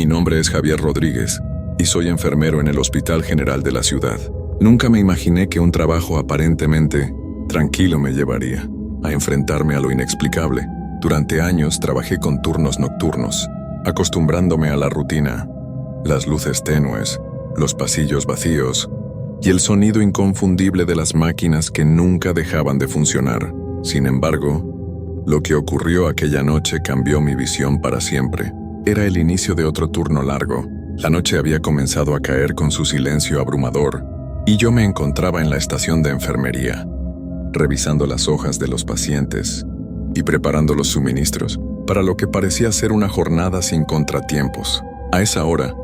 nombre es Javier Rodríguez y soy enfermero en el Hospital General de la ciudad. Nunca me imaginé que un trabajo aparentemente tranquilo me llevaría a enfrentarme a lo inexplicable. Durante años trabajé con turnos nocturnos, acostumbrándome a la rutina, las luces tenues, los pasillos vacíos y el sonido inconfundible de las máquinas que nunca dejaban de funcionar. Sin embargo, lo que ocurrió aquella noche cambió mi visión para siempre. Era el inicio de otro turno largo. La noche había comenzado a caer con su silencio abrumador, y yo me encontraba en la estación de enfermería, revisando las hojas de los pacientes y preparando los suministros para lo que parecía ser una jornada sin contratiempos. A esa hora,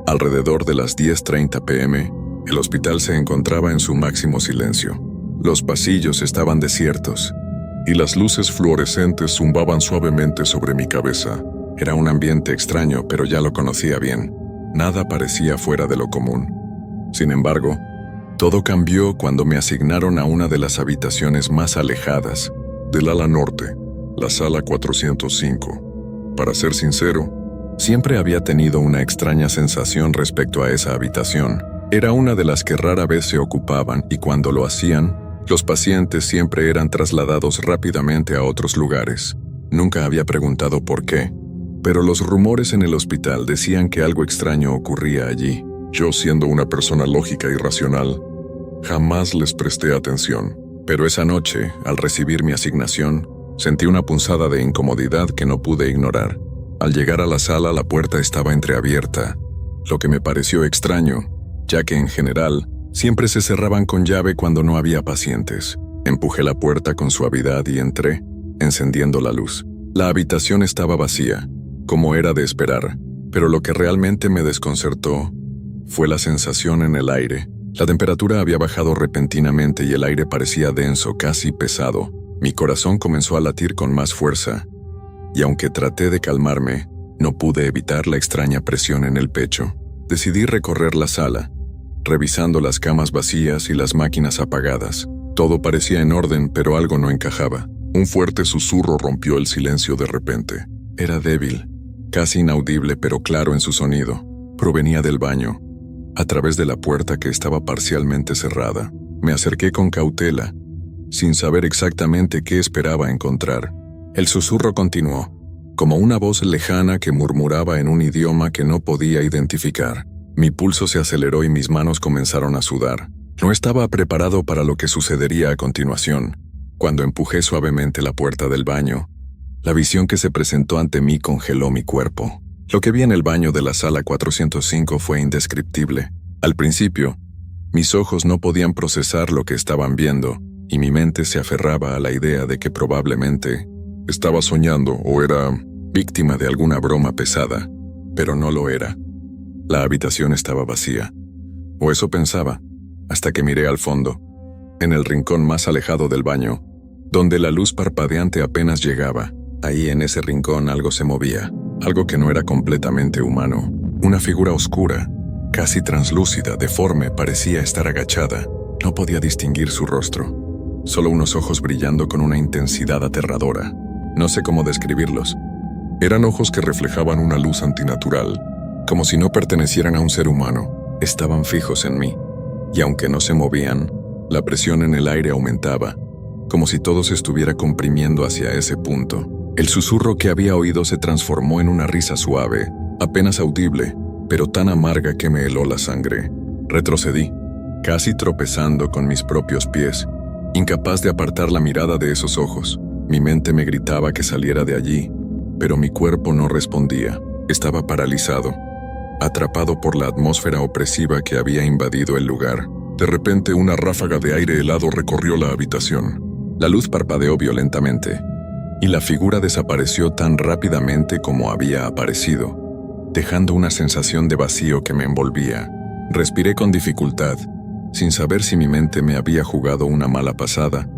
alrededor de las 10:30 p.m., el hospital se encontraba en su máximo silencio. Los pasillos estaban desiertos y las luces fluorescentes zumbaban suavemente sobre mi cabeza. Era un ambiente extraño, pero ya lo conocía bien. Nada parecía fuera de lo común. Sin embargo, todo cambió cuando me asignaron a una de las habitaciones más alejadas del ala norte, la sala 405. Para ser sincero, siempre había tenido una extraña sensación respecto a esa habitación. Era una de las que rara vez se ocupaban y cuando lo hacían, los pacientes siempre eran trasladados rápidamente a otros lugares. Nunca había preguntado por qué, pero los rumores en el hospital decían que algo extraño ocurría allí. Yo, siendo una persona lógica y racional, jamás les presté atención. Pero esa noche, al recibir mi asignación, sentí una punzada de incomodidad que no pude ignorar. Al llegar a la sala, la puerta estaba entreabierta, lo que me pareció extraño, ya que en general siempre se cerraban con llave cuando no había pacientes. Empujé la puerta con suavidad y entré, encendiendo la luz. La habitación estaba vacía, como era de esperar, pero lo que realmente me desconcertó fue la sensación en el aire. La temperatura había bajado repentinamente y el aire parecía denso, casi pesado. Mi corazón comenzó a latir con más fuerza, y aunque traté de calmarme, no pude evitar la extraña presión en el pecho. Decidí recorrer la sala, revisando las camas vacías y las máquinas apagadas. Todo parecía en orden, pero algo no encajaba. Un fuerte susurro rompió el silencio de repente. Era débil, casi inaudible, pero claro en su sonido. Provenía del baño, a través de la puerta que estaba parcialmente cerrada. Me acerqué con cautela, sin saber exactamente qué esperaba encontrar. El susurro continuó, como una voz lejana que murmuraba en un idioma que no podía identificar. Mi pulso se aceleró y mis manos comenzaron a sudar. No estaba preparado para lo que sucedería a continuación. Cuando empujé suavemente la puerta del baño, la visión que se presentó ante mí congeló mi cuerpo. Lo que vi en el baño de la sala 405 fue indescriptible. Al principio, mis ojos no podían procesar lo que estaban viendo, y mi mente se aferraba a la idea de que probablemente estaba soñando o era víctima de alguna broma pesada, pero no lo era. La habitación estaba vacía, o eso pensaba, hasta que miré al fondo, en el rincón más alejado del baño, donde la luz parpadeante apenas llegaba. Ahí en ese rincón algo se movía, algo que no era completamente humano. Una figura oscura, casi translúcida, deforme, parecía estar agachada. No podía distinguir su rostro, solo unos ojos brillando con una intensidad aterradora. No sé cómo describirlos. Eran ojos que reflejaban una luz antinatural, como si no pertenecieran a un ser humano. Estaban fijos en mí, y aunque no se movían, la presión en el aire aumentaba, como si todo se estuviera comprimiendo hacia ese punto. El susurro que había oído se transformó en una risa suave, apenas audible, pero tan amarga que me heló la sangre. Retrocedí, casi tropezando con mis propios pies, incapaz de apartar la mirada de esos ojos. Mi mente me gritaba que saliera de allí, pero mi cuerpo no respondía. Estaba paralizado, atrapado por la atmósfera opresiva que había invadido el lugar. De repente, una ráfaga de aire helado recorrió la habitación. La luz parpadeó violentamente, y la figura desapareció tan rápidamente como había aparecido, dejando una sensación de vacío que me envolvía. Respiré con dificultad, sin saber si mi mente me había jugado una mala pasada,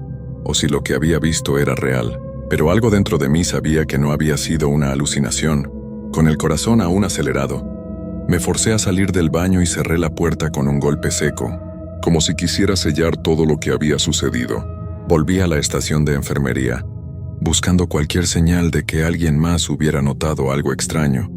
o si lo que había visto era real. Pero algo dentro de mí sabía que no había sido una alucinación. Con el corazón aún acelerado, me forcé a salir del baño y cerré la puerta con un golpe seco, como si quisiera sellar todo lo que había sucedido. Volví a la estación de enfermería, buscando cualquier señal de que alguien más hubiera notado algo extraño,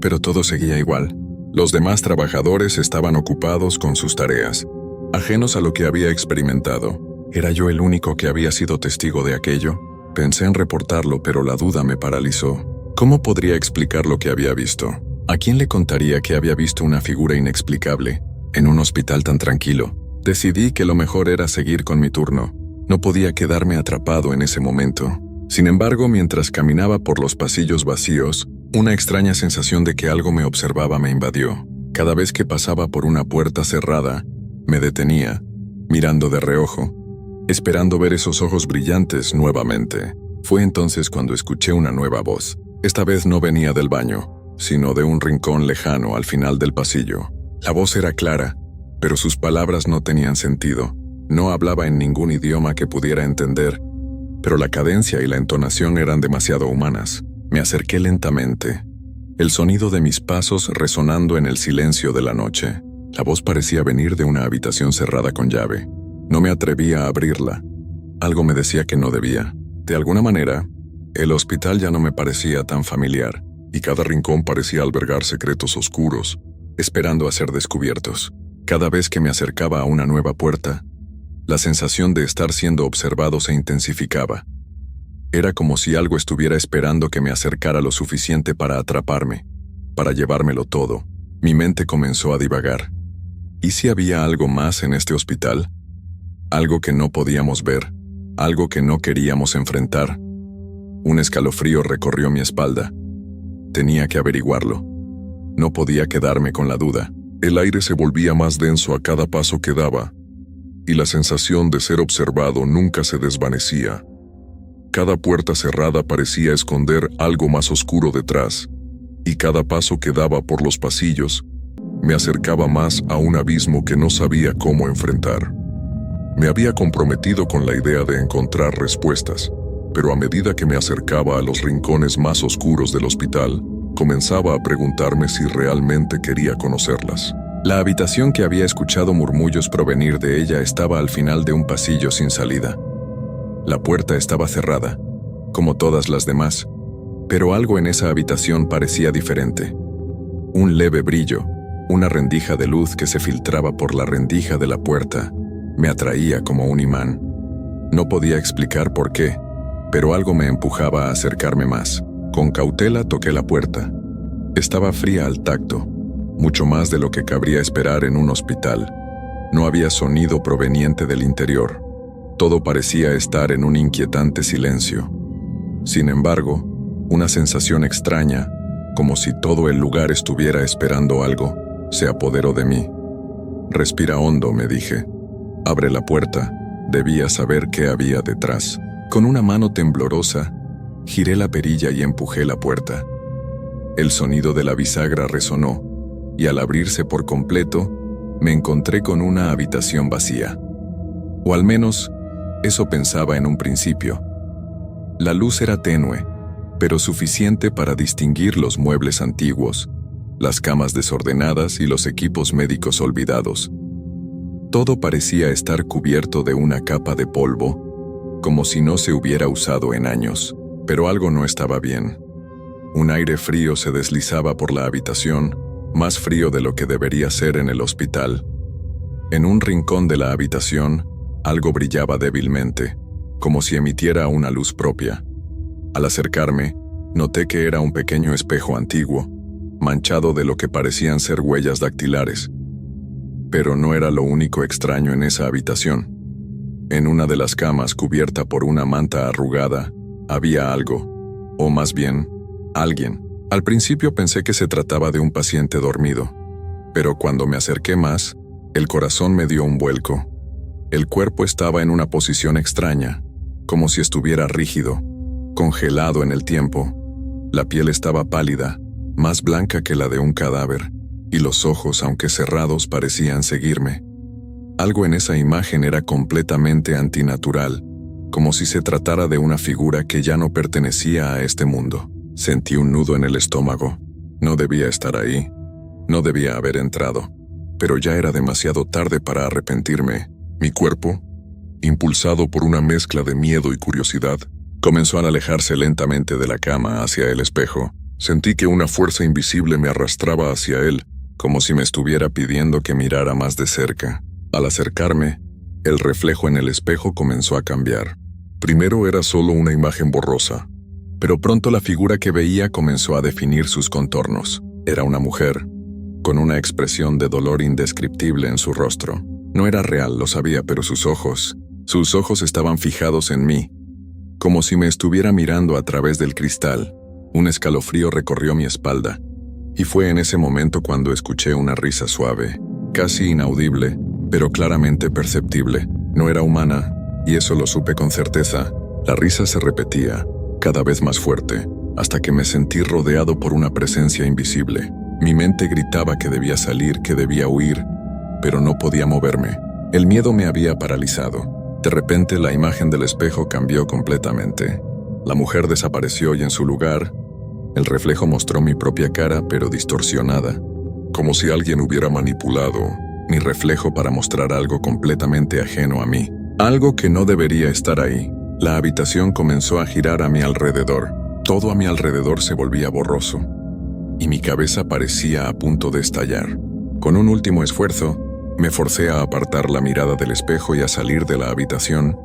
pero todo seguía igual. Los demás trabajadores estaban ocupados con sus tareas, ajenos a lo que había experimentado. ¿Era yo el único que había sido testigo de aquello? Pensé en reportarlo, pero la duda me paralizó. ¿Cómo podría explicar lo que había visto? ¿A quién le contaría que había visto una figura inexplicable en un hospital tan tranquilo? Decidí que lo mejor era seguir con mi turno. No podía quedarme atrapado en ese momento. Sin embargo, mientras caminaba por los pasillos vacíos, una extraña sensación de que algo me observaba me invadió. Cada vez que pasaba por una puerta cerrada, me detenía, mirando de reojo, esperando ver esos ojos brillantes nuevamente. Fue entonces cuando escuché una nueva voz. Esta vez no venía del baño, sino de un rincón lejano al final del pasillo. La voz era clara, pero sus palabras no tenían sentido. No hablaba en ningún idioma que pudiera entender, pero la cadencia y la entonación eran demasiado humanas. Me acerqué lentamente, el sonido de mis pasos resonando en el silencio de la noche. La voz parecía venir de una habitación cerrada con llave. No me atrevía a abrirla. Algo me decía que no debía. De alguna manera, el hospital ya no me parecía tan familiar, y cada rincón parecía albergar secretos oscuros, esperando a ser descubiertos. Cada vez que me acercaba a una nueva puerta, la sensación de estar siendo observado se intensificaba. Era como si algo estuviera esperando que me acercara lo suficiente para atraparme, para llevármelo todo. Mi mente comenzó a divagar. ¿Y si había algo más en este hospital? Algo que no podíamos ver, algo que no queríamos enfrentar. Un escalofrío recorrió mi espalda. Tenía que averiguarlo. No podía quedarme con la duda. El aire se volvía más denso a cada paso que daba, y la sensación de ser observado nunca se desvanecía. Cada puerta cerrada parecía esconder algo más oscuro detrás, y cada paso que daba por los pasillos me acercaba más a un abismo que no sabía cómo enfrentar. Me había comprometido con la idea de encontrar respuestas, pero a medida que me acercaba a los rincones más oscuros del hospital, comenzaba a preguntarme si realmente quería conocerlas. La habitación que había escuchado murmullos provenir de ella estaba al final de un pasillo sin salida. La puerta estaba cerrada, como todas las demás, pero algo en esa habitación parecía diferente. Un leve brillo, una rendija de luz que se filtraba por la rendija de la puerta, me atraía como un imán. No podía explicar por qué, pero algo me empujaba a acercarme más. Con cautela toqué la puerta. Estaba fría al tacto, mucho más de lo que cabría esperar en un hospital. No había sonido proveniente del interior. Todo parecía estar en un inquietante silencio. Sin embargo, una sensación extraña, como si todo el lugar estuviera esperando algo, se apoderó de mí. Respira hondo, me dije. Abre la puerta. Debía saber qué había detrás. Con una mano temblorosa, giré la perilla y empujé la puerta. El sonido de la bisagra resonó, y al abrirse por completo, me encontré con una habitación vacía. O al menos, eso pensaba en un principio. La luz era tenue, pero suficiente para distinguir los muebles antiguos, las camas desordenadas y los equipos médicos olvidados. Todo parecía estar cubierto de una capa de polvo, como si no se hubiera usado en años. Pero algo no estaba bien. Un aire frío se deslizaba por la habitación, más frío de lo que debería ser en el hospital. En un rincón de la habitación, algo brillaba débilmente, como si emitiera una luz propia. Al acercarme, noté que era un pequeño espejo antiguo, manchado de lo que parecían ser huellas dactilares. Pero no era lo único extraño en esa habitación. En una de las camas cubierta por una manta arrugada, había algo, o más bien, alguien. Al principio pensé que se trataba de un paciente dormido, pero cuando me acerqué más, el corazón me dio un vuelco. El cuerpo estaba en una posición extraña, como si estuviera rígido, congelado en el tiempo. La piel estaba pálida, más blanca que la de un cadáver, y los ojos, aunque cerrados, parecían seguirme. Algo en esa imagen era completamente antinatural, como si se tratara de una figura que ya no pertenecía a este mundo. Sentí un nudo en el estómago. No debía estar ahí. No debía haber entrado. Pero ya era demasiado tarde para arrepentirme. Mi cuerpo, impulsado por una mezcla de miedo y curiosidad, comenzó a alejarse lentamente de la cama hacia el espejo. Sentí que una fuerza invisible me arrastraba hacia él, como si me estuviera pidiendo que mirara más de cerca. Al acercarme, el reflejo en el espejo comenzó a cambiar. Primero era solo una imagen borrosa, pero pronto la figura que veía comenzó a definir sus contornos. Era una mujer, con una expresión de dolor indescriptible en su rostro. No era real, lo sabía, pero sus ojos estaban fijados en mí, como si me estuviera mirando a través del cristal. Un escalofrío recorrió mi espalda, y fue en ese momento cuando escuché una risa suave, casi inaudible, pero claramente perceptible. No era humana, y eso lo supe con certeza. La risa se repetía, cada vez más fuerte, hasta que me sentí rodeado por una presencia invisible. Mi mente gritaba que debía salir, que debía huir, pero no podía moverme. El miedo me había paralizado. De repente la imagen del espejo cambió completamente. La mujer desapareció y en su lugar, el reflejo mostró mi propia cara, pero distorsionada, como si alguien hubiera manipulado mi reflejo para mostrar algo completamente ajeno a mí, algo que no debería estar ahí. La habitación comenzó a girar a mi alrededor. Todo a mi alrededor se volvía borroso, y mi cabeza parecía a punto de estallar. Con un último esfuerzo, me forcé a apartar la mirada del espejo y a salir de la habitación,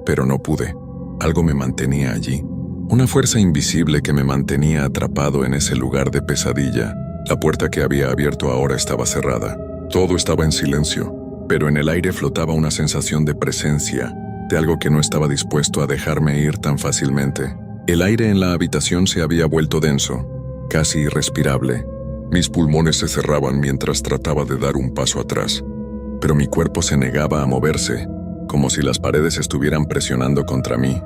pero no pude. Algo me mantenía allí. Una fuerza invisible que me mantenía atrapado en ese lugar de pesadilla. La puerta que había abierto ahora estaba cerrada. Todo estaba en silencio, pero en el aire flotaba una sensación de presencia, de algo que no estaba dispuesto a dejarme ir tan fácilmente. El aire en la habitación se había vuelto denso, casi irrespirable. Mis pulmones se cerraban mientras trataba de dar un paso atrás, pero mi cuerpo se negaba a moverse, como si las paredes estuvieran presionando contra mí,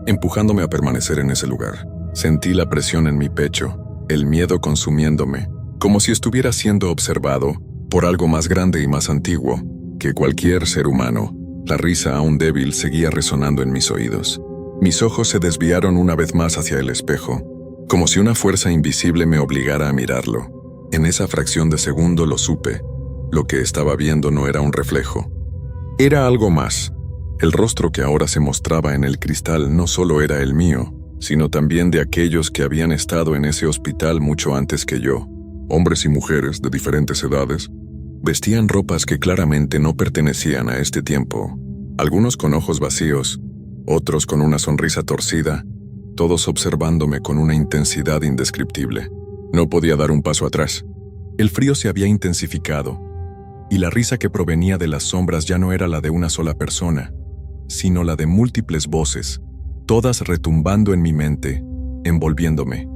empujándome a permanecer en ese lugar. Sentí la presión en mi pecho, el miedo consumiéndome, como si estuviera siendo observado por algo más grande y más antiguo que cualquier ser humano. La risa aún débil seguía resonando en mis oídos. Mis ojos se desviaron una vez más hacia el espejo, como si una fuerza invisible me obligara a mirarlo. En esa fracción de segundo lo supe. Lo que estaba viendo no era un reflejo. Era algo más. El rostro que ahora se mostraba en el cristal no solo era el mío, sino también de aquellos que habían estado en ese hospital mucho antes que yo. Hombres y mujeres de diferentes edades, vestían ropas que claramente no pertenecían a este tiempo. Algunos con ojos vacíos, otros con una sonrisa torcida, todos observándome con una intensidad indescriptible. No podía dar un paso atrás. El frío se había intensificado, y la risa que provenía de las sombras ya no era la de una sola persona, sino la de múltiples voces, todas retumbando en mi mente, envolviéndome.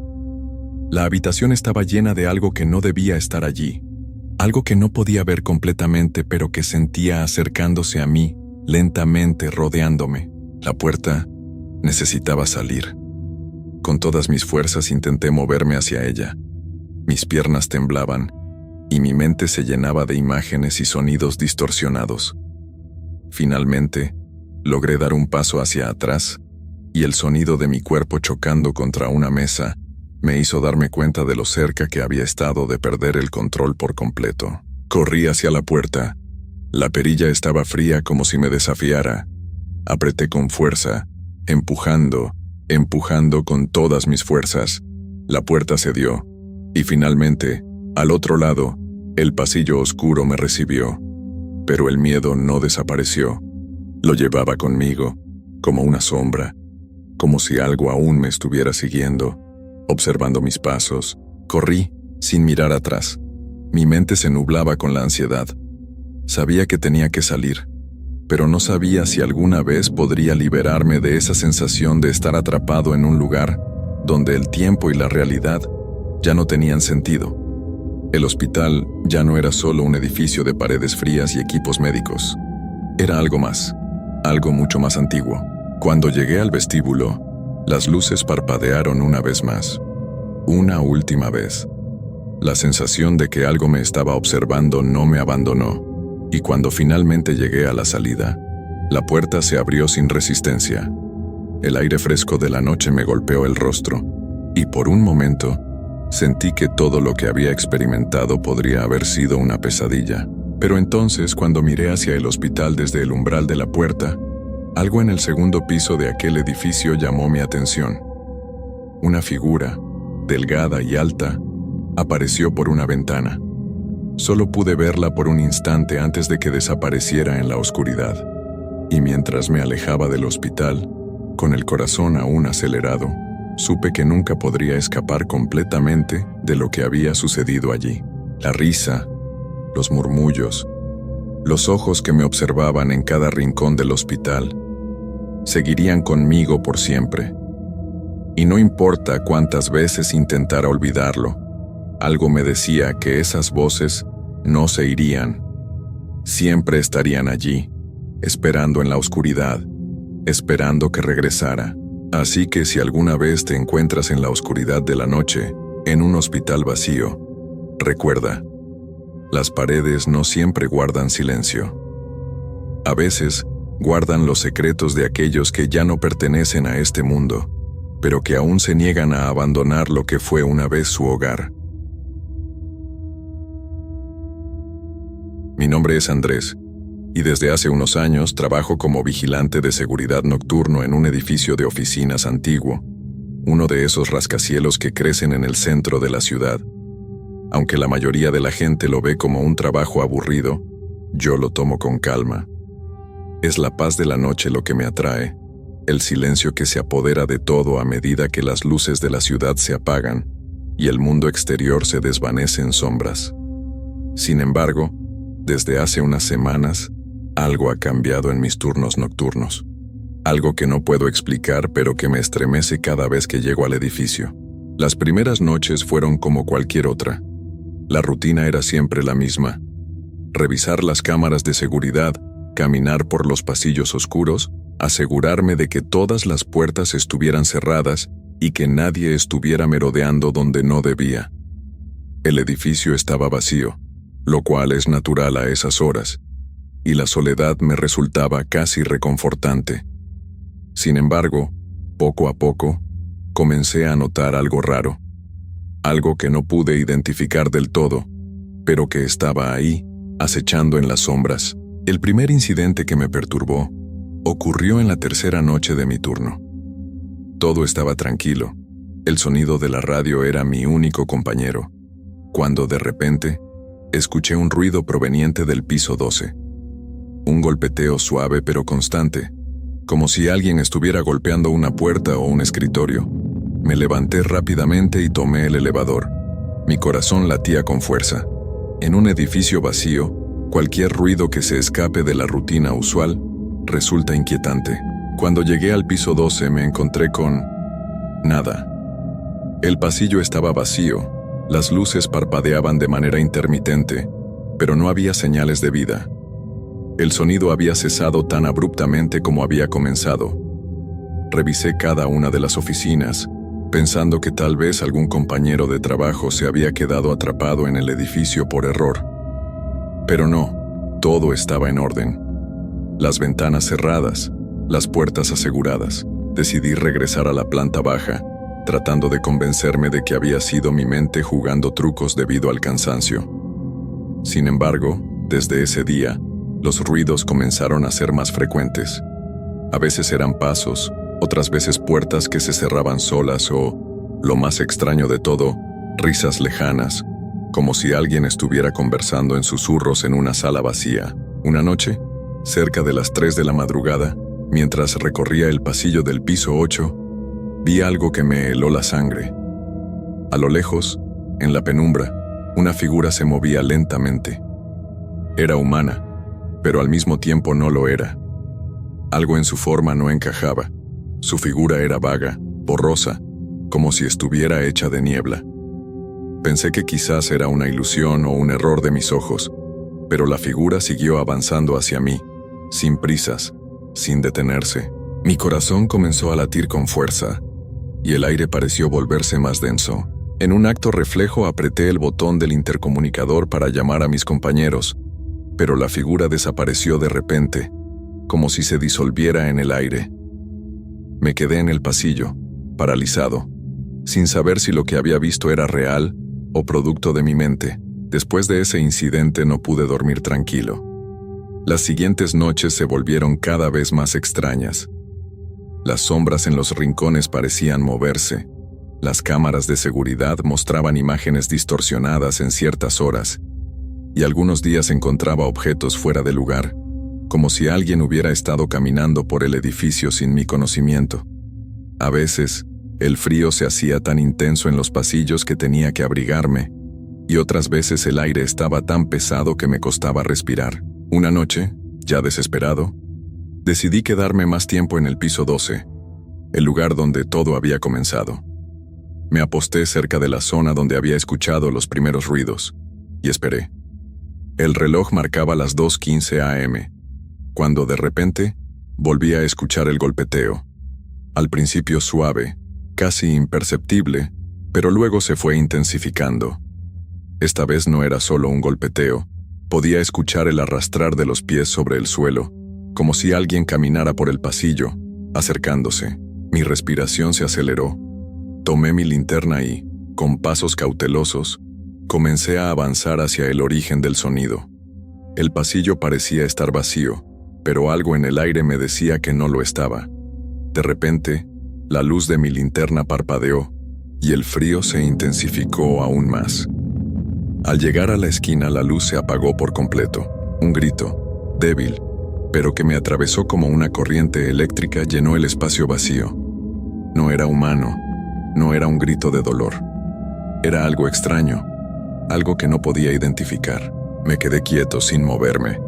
La habitación estaba llena de algo que no debía estar allí, algo que no podía ver completamente, pero que sentía acercándose a mí, lentamente rodeándome. La puerta necesitaba salir. Con todas mis fuerzas intenté moverme hacia ella. Mis piernas temblaban, y mi mente se llenaba de imágenes y sonidos distorsionados. Finalmente, logré dar un paso hacia atrás, y el sonido de mi cuerpo chocando contra una mesa me hizo darme cuenta de lo cerca que había estado de perder el control por completo. Corrí hacia la puerta. La perilla estaba fría como si me desafiara. Apreté con fuerza, empujando con todas mis fuerzas. La puerta cedió, y finalmente, al otro lado, el pasillo oscuro me recibió. Pero el miedo no desapareció. Lo llevaba conmigo, como una sombra, como si algo aún me estuviera siguiendo, observando mis pasos. Corrí, sin mirar atrás. Mi mente se nublaba con la ansiedad. Sabía que tenía que salir, pero no sabía si alguna vez podría liberarme de esa sensación de estar atrapado en un lugar donde el tiempo y la realidad ya no tenían sentido. El hospital ya no era solo un edificio de paredes frías y equipos médicos. Era algo más, algo mucho más antiguo. Cuando llegué al vestíbulo, las luces parpadearon una vez más, una última vez. La sensación de que algo me estaba observando no me abandonó, y cuando finalmente llegué a la salida, la puerta se abrió sin resistencia. El aire fresco de la noche me golpeó el rostro, y por un momento, sentí que todo lo que había experimentado podría haber sido una pesadilla. Pero entonces, cuando miré hacia el hospital desde el umbral de la puerta, algo en el segundo piso de aquel edificio llamó mi atención. Una figura, delgada y alta, apareció por una ventana. Solo pude verla por un instante antes de que desapareciera en la oscuridad. Y mientras me alejaba del hospital, con el corazón aún acelerado, supe que nunca podría escapar completamente de lo que había sucedido allí. La risa, los murmullos, los ojos que me observaban en cada rincón del hospital, seguirían conmigo por siempre. Y no importa cuántas veces intentara olvidarlo, algo me decía que esas voces no se irían. Siempre estarían allí, esperando en la oscuridad, esperando que regresara. Así que si alguna vez te encuentras en la oscuridad de la noche, en un hospital vacío, recuerda, las paredes no siempre guardan silencio. A veces, guardan los secretos de aquellos que ya no pertenecen a este mundo, pero que aún se niegan a abandonar lo que fue una vez su hogar. Mi nombre es Andrés, y desde hace unos años trabajo como vigilante de seguridad nocturno en un edificio de oficinas antiguo, uno de esos rascacielos que crecen en el centro de la ciudad. Aunque la mayoría de la gente lo ve como un trabajo aburrido, yo lo tomo con calma. Es la paz de la noche lo que me atrae, el silencio que se apodera de todo a medida que las luces de la ciudad se apagan y el mundo exterior se desvanece en sombras. Sin embargo, desde hace unas semanas, algo ha cambiado en mis turnos nocturnos. Algo que no puedo explicar, pero que me estremece cada vez que llego al edificio. Las primeras noches fueron como cualquier otra. La rutina era siempre la misma. Revisar las cámaras de seguridad, caminar por los pasillos oscuros, asegurarme de que todas las puertas estuvieran cerradas y que nadie estuviera merodeando donde no debía. El edificio estaba vacío, lo cual es natural a esas horas, y la soledad me resultaba casi reconfortante. Sin embargo, poco a poco, comencé a notar algo raro, algo que no pude identificar del todo, pero que estaba ahí, acechando en las sombras. El primer incidente que me perturbó ocurrió en la tercera noche de mi turno. Todo estaba tranquilo, el sonido de la radio era mi único compañero, cuando de repente escuché un ruido proveniente del piso 12. Un golpeteo suave pero constante, como si alguien estuviera golpeando una puerta o un escritorio. Me levanté rápidamente y tomé el elevador. Mi corazón latía con fuerza. En un edificio vacío, cualquier ruido que se escape de la rutina usual resulta inquietante. Cuando llegué al piso 12 me encontré con nada. El pasillo estaba vacío, las luces parpadeaban de manera intermitente, pero no había señales de vida. El sonido había cesado tan abruptamente como había comenzado. Revisé cada una de las oficinas, pensando que tal vez algún compañero de trabajo se había quedado atrapado en el edificio por error. Pero no, todo estaba en orden. Las ventanas cerradas, las puertas aseguradas. Decidí regresar a la planta baja, tratando de convencerme de que había sido mi mente jugando trucos debido al cansancio. Sin embargo, desde ese día, los ruidos comenzaron a ser más frecuentes. A veces eran pasos, otras veces puertas que se cerraban solas o, lo más extraño de todo, risas lejanas, como si alguien estuviera conversando en susurros en una sala vacía. Una noche, cerca de las 3 de la madrugada, mientras recorría el pasillo del piso 8, vi algo que me heló la sangre. A lo lejos, en la penumbra, una figura se movía lentamente. Era humana, pero al mismo tiempo no lo era. Algo en su forma no encajaba. Su figura era vaga, borrosa, como si estuviera hecha de niebla. Pensé que quizás era una ilusión o un error de mis ojos, pero la figura siguió avanzando hacia mí, sin prisas, sin detenerse. Mi corazón comenzó a latir con fuerza, y el aire pareció volverse más denso. En un acto reflejo apreté el botón del intercomunicador para llamar a mis compañeros, pero la figura desapareció de repente, como si se disolviera en el aire. Me quedé en el pasillo, paralizado, sin saber si lo que había visto era real o producto de mi mente. Después de ese incidente no pude dormir tranquilo. Las siguientes noches se volvieron cada vez más extrañas. Las sombras en los rincones parecían moverse, Las cámaras de seguridad mostraban imágenes distorsionadas en ciertas horas, y algunos días encontraba objetos fuera de lugar, como si alguien hubiera estado caminando por el edificio sin mi conocimiento. A veces, el frío se hacía tan intenso en los pasillos que tenía que abrigarme, y otras veces el aire estaba tan pesado que me costaba respirar. Una noche, ya desesperado, decidí quedarme más tiempo en el piso 12, el lugar donde todo había comenzado. Me aposté cerca de la zona donde había escuchado los primeros ruidos, y esperé. El reloj marcaba las 2:15 a.m., cuando de repente volví a escuchar el golpeteo. Al principio suave, casi imperceptible, pero luego se fue intensificando. Esta vez no era solo un golpeteo, podía escuchar el arrastrar de los pies sobre el suelo, como si alguien caminara por el pasillo, acercándose. Mi respiración se aceleró. Tomé mi linterna y, con pasos cautelosos, comencé a avanzar hacia el origen del sonido. El pasillo parecía estar vacío, pero algo en el aire me decía que no lo estaba. De repente, la luz de mi linterna parpadeó, y el frío se intensificó aún más. Al llegar a la esquina, la luz se apagó por completo. Un grito, débil, pero que me atravesó como una corriente eléctrica, llenó el espacio vacío. No era humano, no era un grito de dolor. Era algo extraño, algo que no podía identificar. Me quedé quieto sin moverme.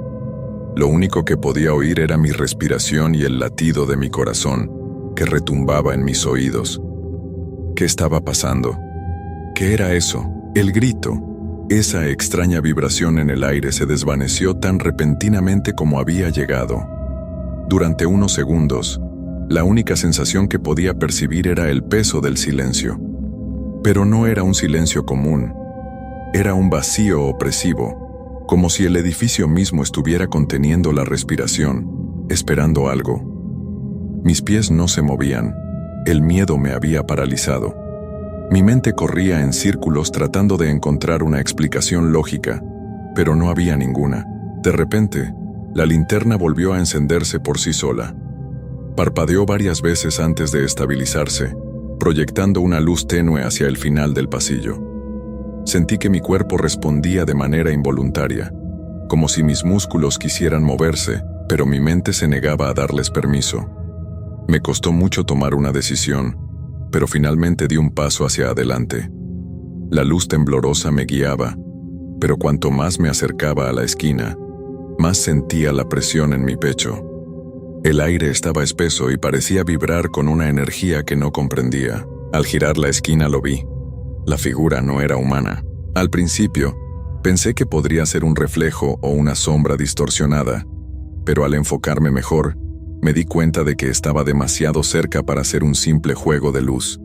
Lo único que podía oír era mi respiración y el latido de mi corazón, que retumbaba en mis oídos. ¿Qué estaba pasando? ¿Qué era eso? El grito. Esa extraña vibración en el aire se desvaneció tan repentinamente como había llegado. Durante unos segundos, la única sensación que podía percibir era el peso del silencio. Pero no era un silencio común. Era un vacío opresivo, como si el edificio mismo estuviera conteniendo la respiración, esperando algo. Mis pies no se movían. El miedo me había paralizado. Mi mente corría en círculos tratando de encontrar una explicación lógica, pero no había ninguna. De repente, la linterna volvió a encenderse por sí sola. Parpadeó varias veces antes de estabilizarse, proyectando una luz tenue hacia el final del pasillo. Sentí que mi cuerpo respondía de manera involuntaria, como si mis músculos quisieran moverse, pero mi mente se negaba a darles permiso. Me costó mucho tomar una decisión, pero finalmente di un paso hacia adelante. La luz temblorosa me guiaba, pero cuanto más me acercaba a la esquina, más sentía la presión en mi pecho. El aire estaba espeso y parecía vibrar con una energía que no comprendía. Al girar la esquina lo vi. La figura no era humana. Al principio, pensé que podría ser un reflejo o una sombra distorsionada, pero al enfocarme mejor, me di cuenta de que estaba demasiado cerca para ser un simple juego de luz.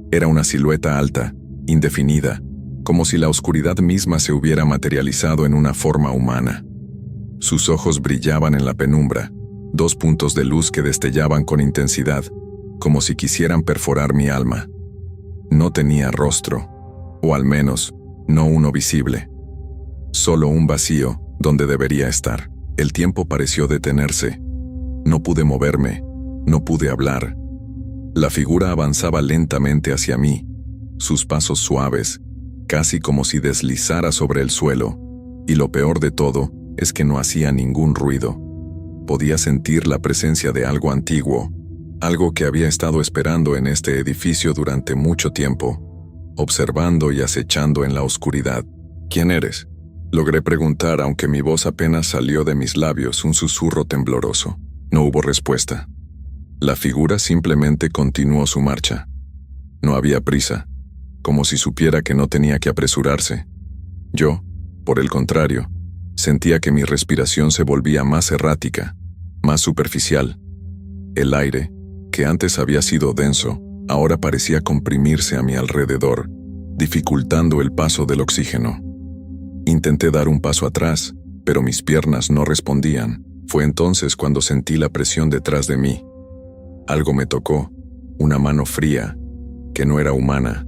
Era una silueta alta, indefinida, como si la oscuridad misma se hubiera materializado en una forma humana. Sus ojos brillaban en la penumbra, 2 puntos de luz que destellaban con intensidad, como si quisieran perforar mi alma. No tenía rostro, o al menos, no uno visible. Solo un vacío donde debería estar. El tiempo pareció detenerse. No pude moverme, no pude hablar. La figura avanzaba lentamente hacia mí, sus pasos suaves, casi como si deslizara sobre el suelo, y lo peor de todo es que no hacía ningún ruido. Podía sentir la presencia de algo antiguo, algo que había estado esperando en este edificio durante mucho tiempo, observando y acechando en la oscuridad. ¿Quién eres?, logré preguntar, aunque mi voz apenas salió de mis labios, un susurro tembloroso. No hubo respuesta. La figura simplemente continuó su marcha. No había prisa, como si supiera que no tenía que apresurarse. Yo, por el contrario, sentía que mi respiración se volvía más errática, más superficial. El aire, que antes había sido denso, ahora parecía comprimirse a mi alrededor, dificultando el paso del oxígeno. Intenté dar un paso atrás, pero mis piernas no respondían. Fue entonces cuando sentí la presión detrás de mí. Algo me tocó, una mano fría, que no era humana.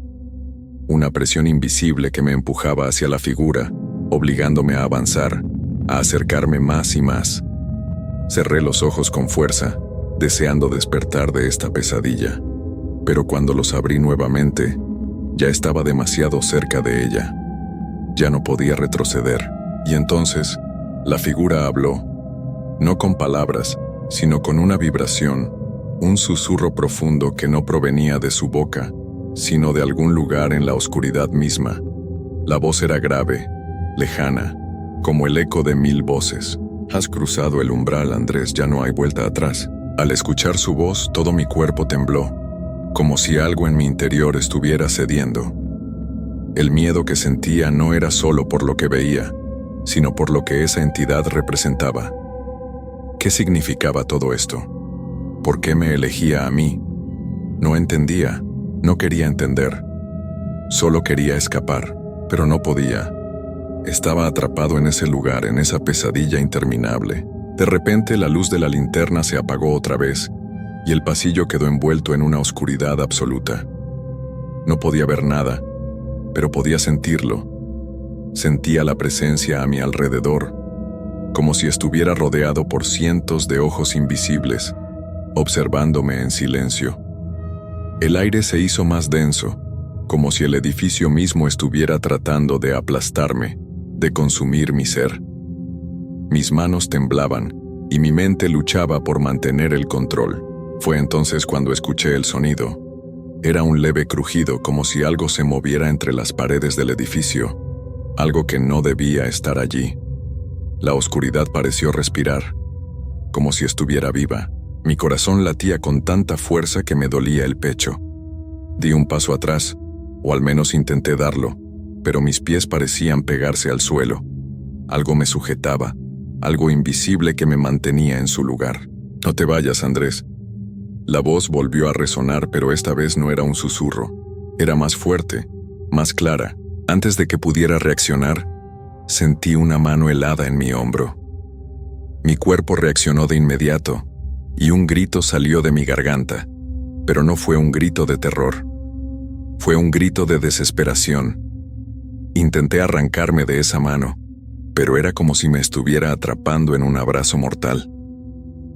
Una presión invisible que me empujaba hacia la figura, obligándome a avanzar, a acercarme más y más. Cerré los ojos con fuerza, deseando despertar de esta pesadilla. pero cuando los abrí nuevamente, ya estaba demasiado cerca de ella. Ya no podía retroceder, y entonces la figura habló, no con palabras, sino con una vibración, un susurro profundo que no provenía de su boca, sino de algún lugar en la oscuridad misma. La voz era grave, lejana, como el eco de 1000 voces. Has cruzado el umbral, Andrés, ya no hay vuelta atrás. Al escuchar su voz, todo mi cuerpo tembló, como si algo en mi interior estuviera cediendo. El miedo que sentía no era solo por lo que veía, sino por lo que esa entidad representaba. ¿Qué significaba todo esto? ¿Por qué me elegía a mí? No entendía, no quería entender. Solo quería escapar, pero no podía. Estaba atrapado en ese lugar, en esa pesadilla interminable. De repente la luz de la linterna se apagó otra vez, y el pasillo quedó envuelto en una oscuridad absoluta. No podía ver nada, pero podía sentirlo. Sentía la presencia a mi alrededor, como si estuviera rodeado por cientos de ojos invisibles, observándome en silencio. El aire se hizo más denso, como si el edificio mismo estuviera tratando de aplastarme, de consumir mi ser. Mis manos temblaban, y mi mente luchaba por mantener el control. Fue entonces cuando escuché el sonido. Era un leve crujido, como si algo se moviera entre las paredes del edificio, algo que no debía estar allí. La oscuridad pareció respirar, como si estuviera viva. Mi corazón latía con tanta fuerza que me dolía el pecho. Di un paso atrás, o al menos intenté darlo, pero mis pies parecían pegarse al suelo. Algo me sujetaba, algo invisible que me mantenía en su lugar. No te vayas, Andrés. La voz volvió a resonar, pero esta vez no era un susurro. Era más fuerte, más clara. Antes de que pudiera reaccionar, sentí una mano helada en mi hombro. Mi cuerpo reaccionó de inmediato, y un grito salió de mi garganta, pero no fue un grito de terror. Fue un grito de desesperación. Intenté arrancarme de esa mano, pero era como si me estuviera atrapando en un abrazo mortal.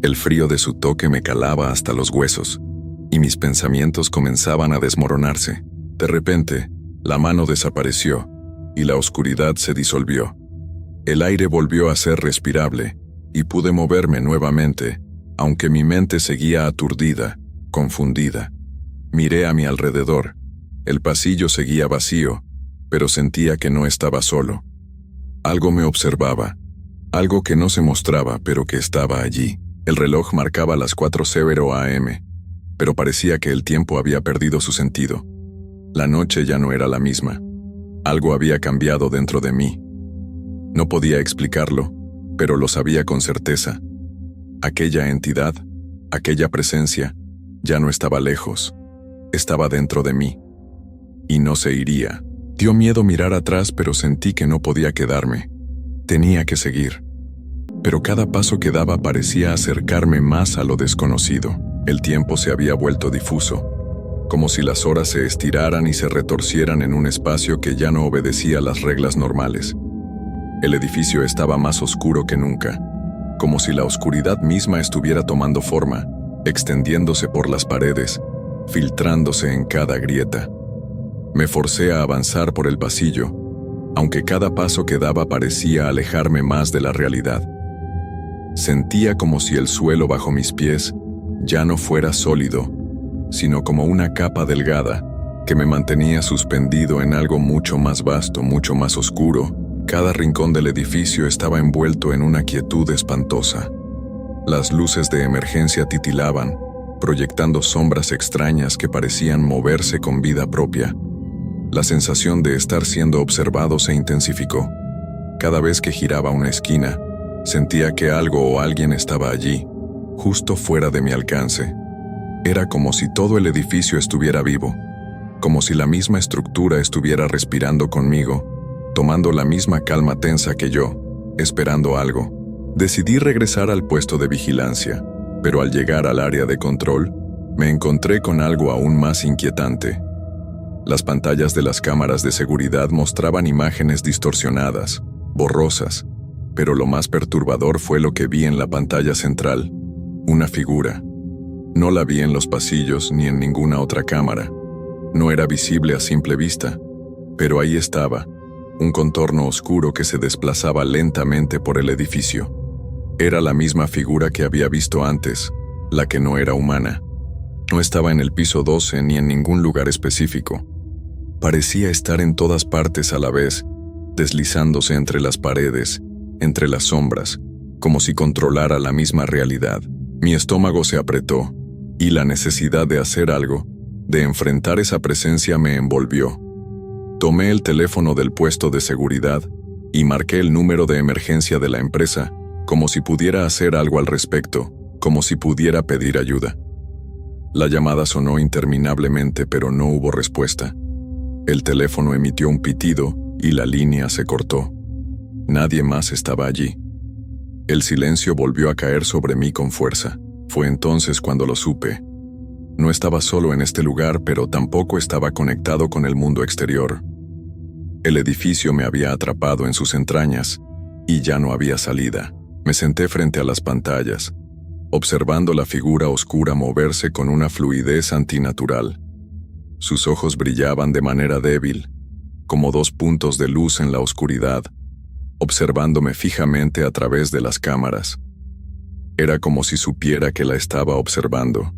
El frío de su toque me calaba hasta los huesos, y mis pensamientos comenzaban a desmoronarse. De repente, la mano desapareció, y la oscuridad se disolvió. El aire volvió a ser respirable, y pude moverme nuevamente, aunque mi mente seguía aturdida, confundida. Miré a mi alrededor. El pasillo seguía vacío, pero sentía que no estaba solo. Algo me observaba, algo que no se mostraba, pero que estaba allí. El reloj marcaba las 4:00 AM, pero parecía que el tiempo había perdido su sentido. La noche ya no era la misma. Algo había cambiado dentro de mí. No podía explicarlo, pero lo sabía con certeza. Aquella entidad, aquella presencia, ya no estaba lejos. Estaba dentro de mí. Y no se iría. Dio miedo mirar atrás, pero sentí que no podía quedarme. Tenía que seguir. Pero cada paso que daba parecía acercarme más a lo desconocido. El tiempo se había vuelto difuso, como si las horas se estiraran y se retorcieran en un espacio que ya no obedecía las reglas normales. El edificio estaba más oscuro que nunca, como si la oscuridad misma estuviera tomando forma, extendiéndose por las paredes, filtrándose en cada grieta. Me forcé a avanzar por el pasillo, aunque cada paso que daba parecía alejarme más de la realidad. Sentía como si el suelo bajo mis pies ya no fuera sólido, sino como una capa delgada que me mantenía suspendido en algo mucho más vasto, mucho más oscuro. Cada rincón del edificio estaba envuelto en una quietud espantosa. Las luces de emergencia titilaban, proyectando sombras extrañas que parecían moverse con vida propia. La sensación de estar siendo observado se intensificó. Cada vez que giraba una esquina, sentía que algo o alguien estaba allí, justo fuera de mi alcance. Era como si todo el edificio estuviera vivo, como si la misma estructura estuviera respirando conmigo, tomando la misma calma tensa que yo, esperando algo. Decidí regresar al puesto de vigilancia, pero al llegar al área de control, me encontré con algo aún más inquietante. Las pantallas de las cámaras de seguridad mostraban imágenes distorsionadas, borrosas, pero lo más perturbador fue lo que vi en la pantalla central. Una figura. No la vi en los pasillos ni en ninguna otra cámara. No era visible a simple vista, pero ahí estaba, un contorno oscuro que se desplazaba lentamente por el edificio. Era la misma figura que había visto antes, la que no era humana. No estaba en el piso 12 ni en ningún lugar específico. Parecía estar en todas partes a la vez, deslizándose entre las paredes, entre las sombras, como si controlara la misma realidad. Mi estómago se apretó, y la necesidad de hacer algo, de enfrentar esa presencia me envolvió. Tomé el teléfono del puesto de seguridad y marqué el número de emergencia de la empresa, como si pudiera hacer algo al respecto, como si pudiera pedir ayuda. La llamada sonó interminablemente, pero no hubo respuesta. El teléfono emitió un pitido y la línea se cortó. Nadie más estaba allí. El silencio volvió a caer sobre mí con fuerza. Fue entonces cuando lo supe. No estaba solo en este lugar, pero tampoco estaba conectado con el mundo exterior. El edificio me había atrapado en sus entrañas, y ya no había salida. Me senté frente a las pantallas, observando la figura oscura moverse con una fluidez antinatural. Sus ojos brillaban de manera débil, como dos puntos de luz en la oscuridad, observándome fijamente a través de las cámaras. Era como si supiera que la estaba observando,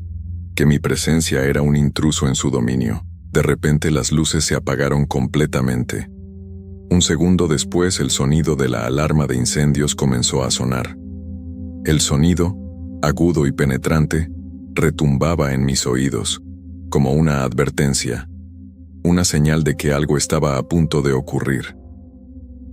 que mi presencia era un intruso en su dominio. De repente las luces se apagaron completamente. Un segundo después el sonido de la alarma de incendios comenzó a sonar. El sonido, agudo y penetrante, retumbaba en mis oídos, como una advertencia, una señal de que algo estaba a punto de ocurrir.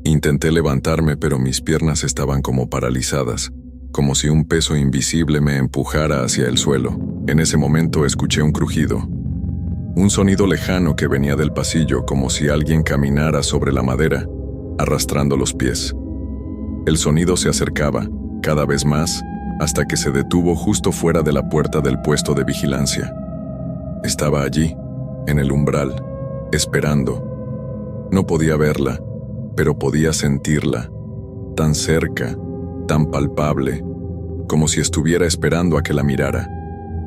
Intenté levantarme, pero mis piernas estaban como paralizadas, como si un peso invisible me empujara hacia el suelo. En ese momento escuché un crujido, un sonido lejano que venía del pasillo, como si alguien caminara sobre la madera, arrastrando los pies. El sonido se acercaba, cada vez más, hasta que se detuvo justo fuera de la puerta del puesto de vigilancia. Estaba allí, en el umbral, esperando. No podía verla, pero podía sentirla, tan cerca, tan palpable, como si estuviera esperando a que la mirara,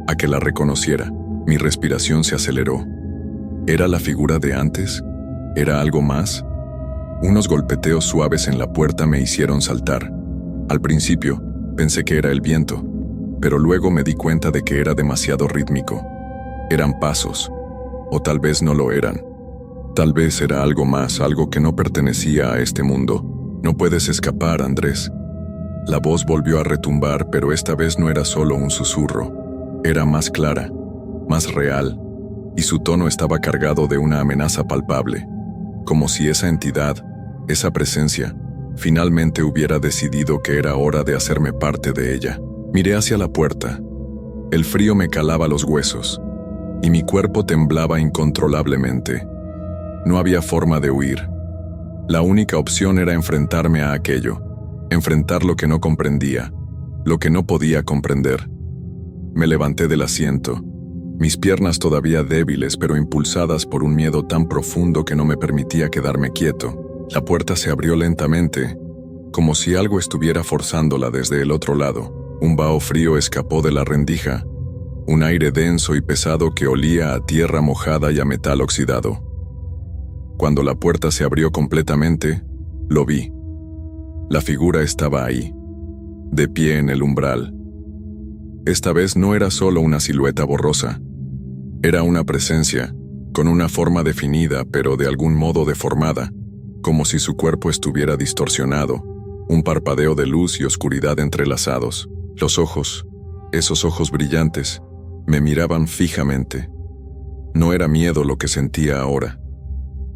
a que la reconociera. Mi respiración se aceleró. ¿Era la figura de antes? ¿Era algo más? Unos golpeteos suaves en la puerta me hicieron saltar. Al principio, pensé que era el viento, pero luego me di cuenta de que era demasiado rítmico. Eran pasos, o tal vez no lo eran. Tal vez era algo más, algo que no pertenecía a este mundo. No puedes escapar, Andrés. La voz volvió a retumbar, pero esta vez no era solo un susurro. Era más clara, más real, y su tono estaba cargado de una amenaza palpable, como si esa entidad, esa presencia, finalmente hubiera decidido que era hora de hacerme parte de ella. Miré hacia la puerta. El frío me calaba los huesos, y mi cuerpo temblaba incontrolablemente. No había forma de huir. La única opción era enfrentarme a aquello, enfrentar lo que no comprendía, lo que no podía comprender. Me levanté del asiento, mis piernas todavía débiles pero impulsadas por un miedo tan profundo que no me permitía quedarme quieto. La puerta se abrió lentamente, como si algo estuviera forzándola desde el otro lado. Un vaho frío escapó de la rendija, un aire denso y pesado que olía a tierra mojada y a metal oxidado. Cuando la puerta se abrió completamente, lo vi. La figura estaba ahí, de pie en el umbral. Esta vez no era solo una silueta borrosa. Era una presencia, con una forma definida pero de algún modo deformada, como si su cuerpo estuviera distorsionado, un parpadeo de luz y oscuridad entrelazados. Los ojos, esos ojos brillantes, me miraban fijamente. No era miedo lo que sentía ahora.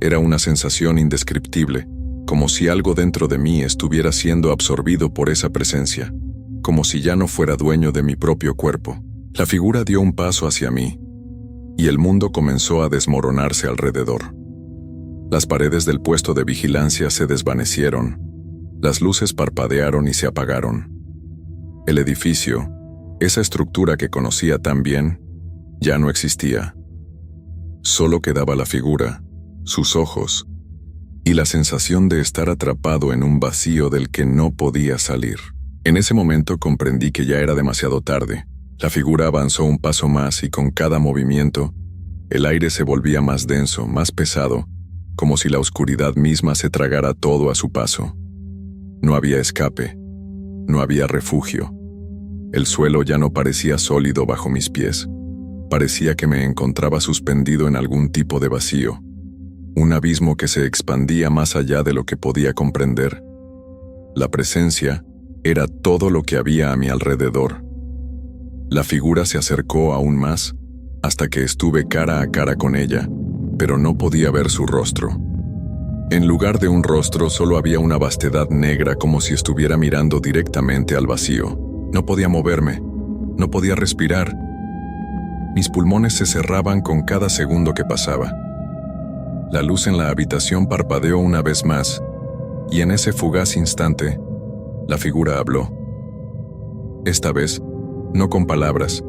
Era una sensación indescriptible, como si algo dentro de mí estuviera siendo absorbido por esa presencia, como si ya no fuera dueño de mi propio cuerpo. La figura dio un paso hacia mí, y el mundo comenzó a desmoronarse alrededor. Las paredes del puesto de vigilancia se desvanecieron, las luces parpadearon y se apagaron. El edificio, esa estructura que conocía tan bien, ya no existía. Solo quedaba la figura, sus ojos, y la sensación de estar atrapado en un vacío del que no podía salir. En ese momento comprendí que ya era demasiado tarde. La figura avanzó un paso más y con cada movimiento, el aire se volvía más denso, más pesado, como si la oscuridad misma se tragara todo a su paso. No había escape, no había refugio. El suelo ya no parecía sólido bajo mis pies. Parecía que me encontraba suspendido en algún tipo de vacío, un abismo que se expandía más allá de lo que podía comprender. La presencia era todo lo que había a mi alrededor. La figura se acercó aún más, hasta que estuve cara a cara con ella, pero no podía ver su rostro. En lugar de un rostro solo había una vastedad negra como si estuviera mirando directamente al vacío. No podía moverme, no podía respirar. Mis pulmones se cerraban con cada segundo que pasaba. La luz en la habitación parpadeó una vez más, y en ese fugaz instante, la figura habló. Esta vez, no con palabras,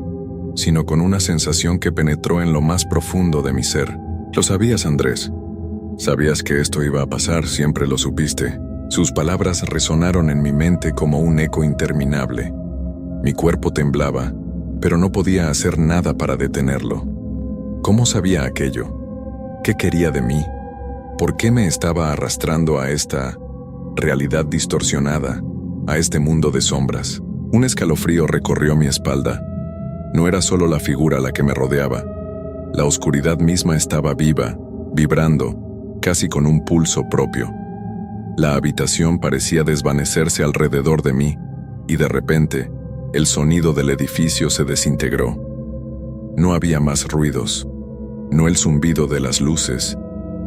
sino con una sensación que penetró en lo más profundo de mi ser. Lo sabías, Andrés. Sabías que esto iba a pasar, siempre lo supiste. Sus palabras resonaron en mi mente como un eco interminable. Mi cuerpo temblaba, pero no podía hacer nada para detenerlo. ¿Cómo sabía aquello? ¿Qué quería de mí? ¿Por qué me estaba arrastrando a esta realidad distorsionada, a este mundo de sombras? Un escalofrío recorrió mi espalda. No era solo la figura la que me rodeaba. La oscuridad misma estaba viva, vibrando, casi con un pulso propio. La habitación parecía desvanecerse alrededor de mí, y de repente, el sonido del edificio se desintegró. No había más ruidos, no el zumbido de las luces,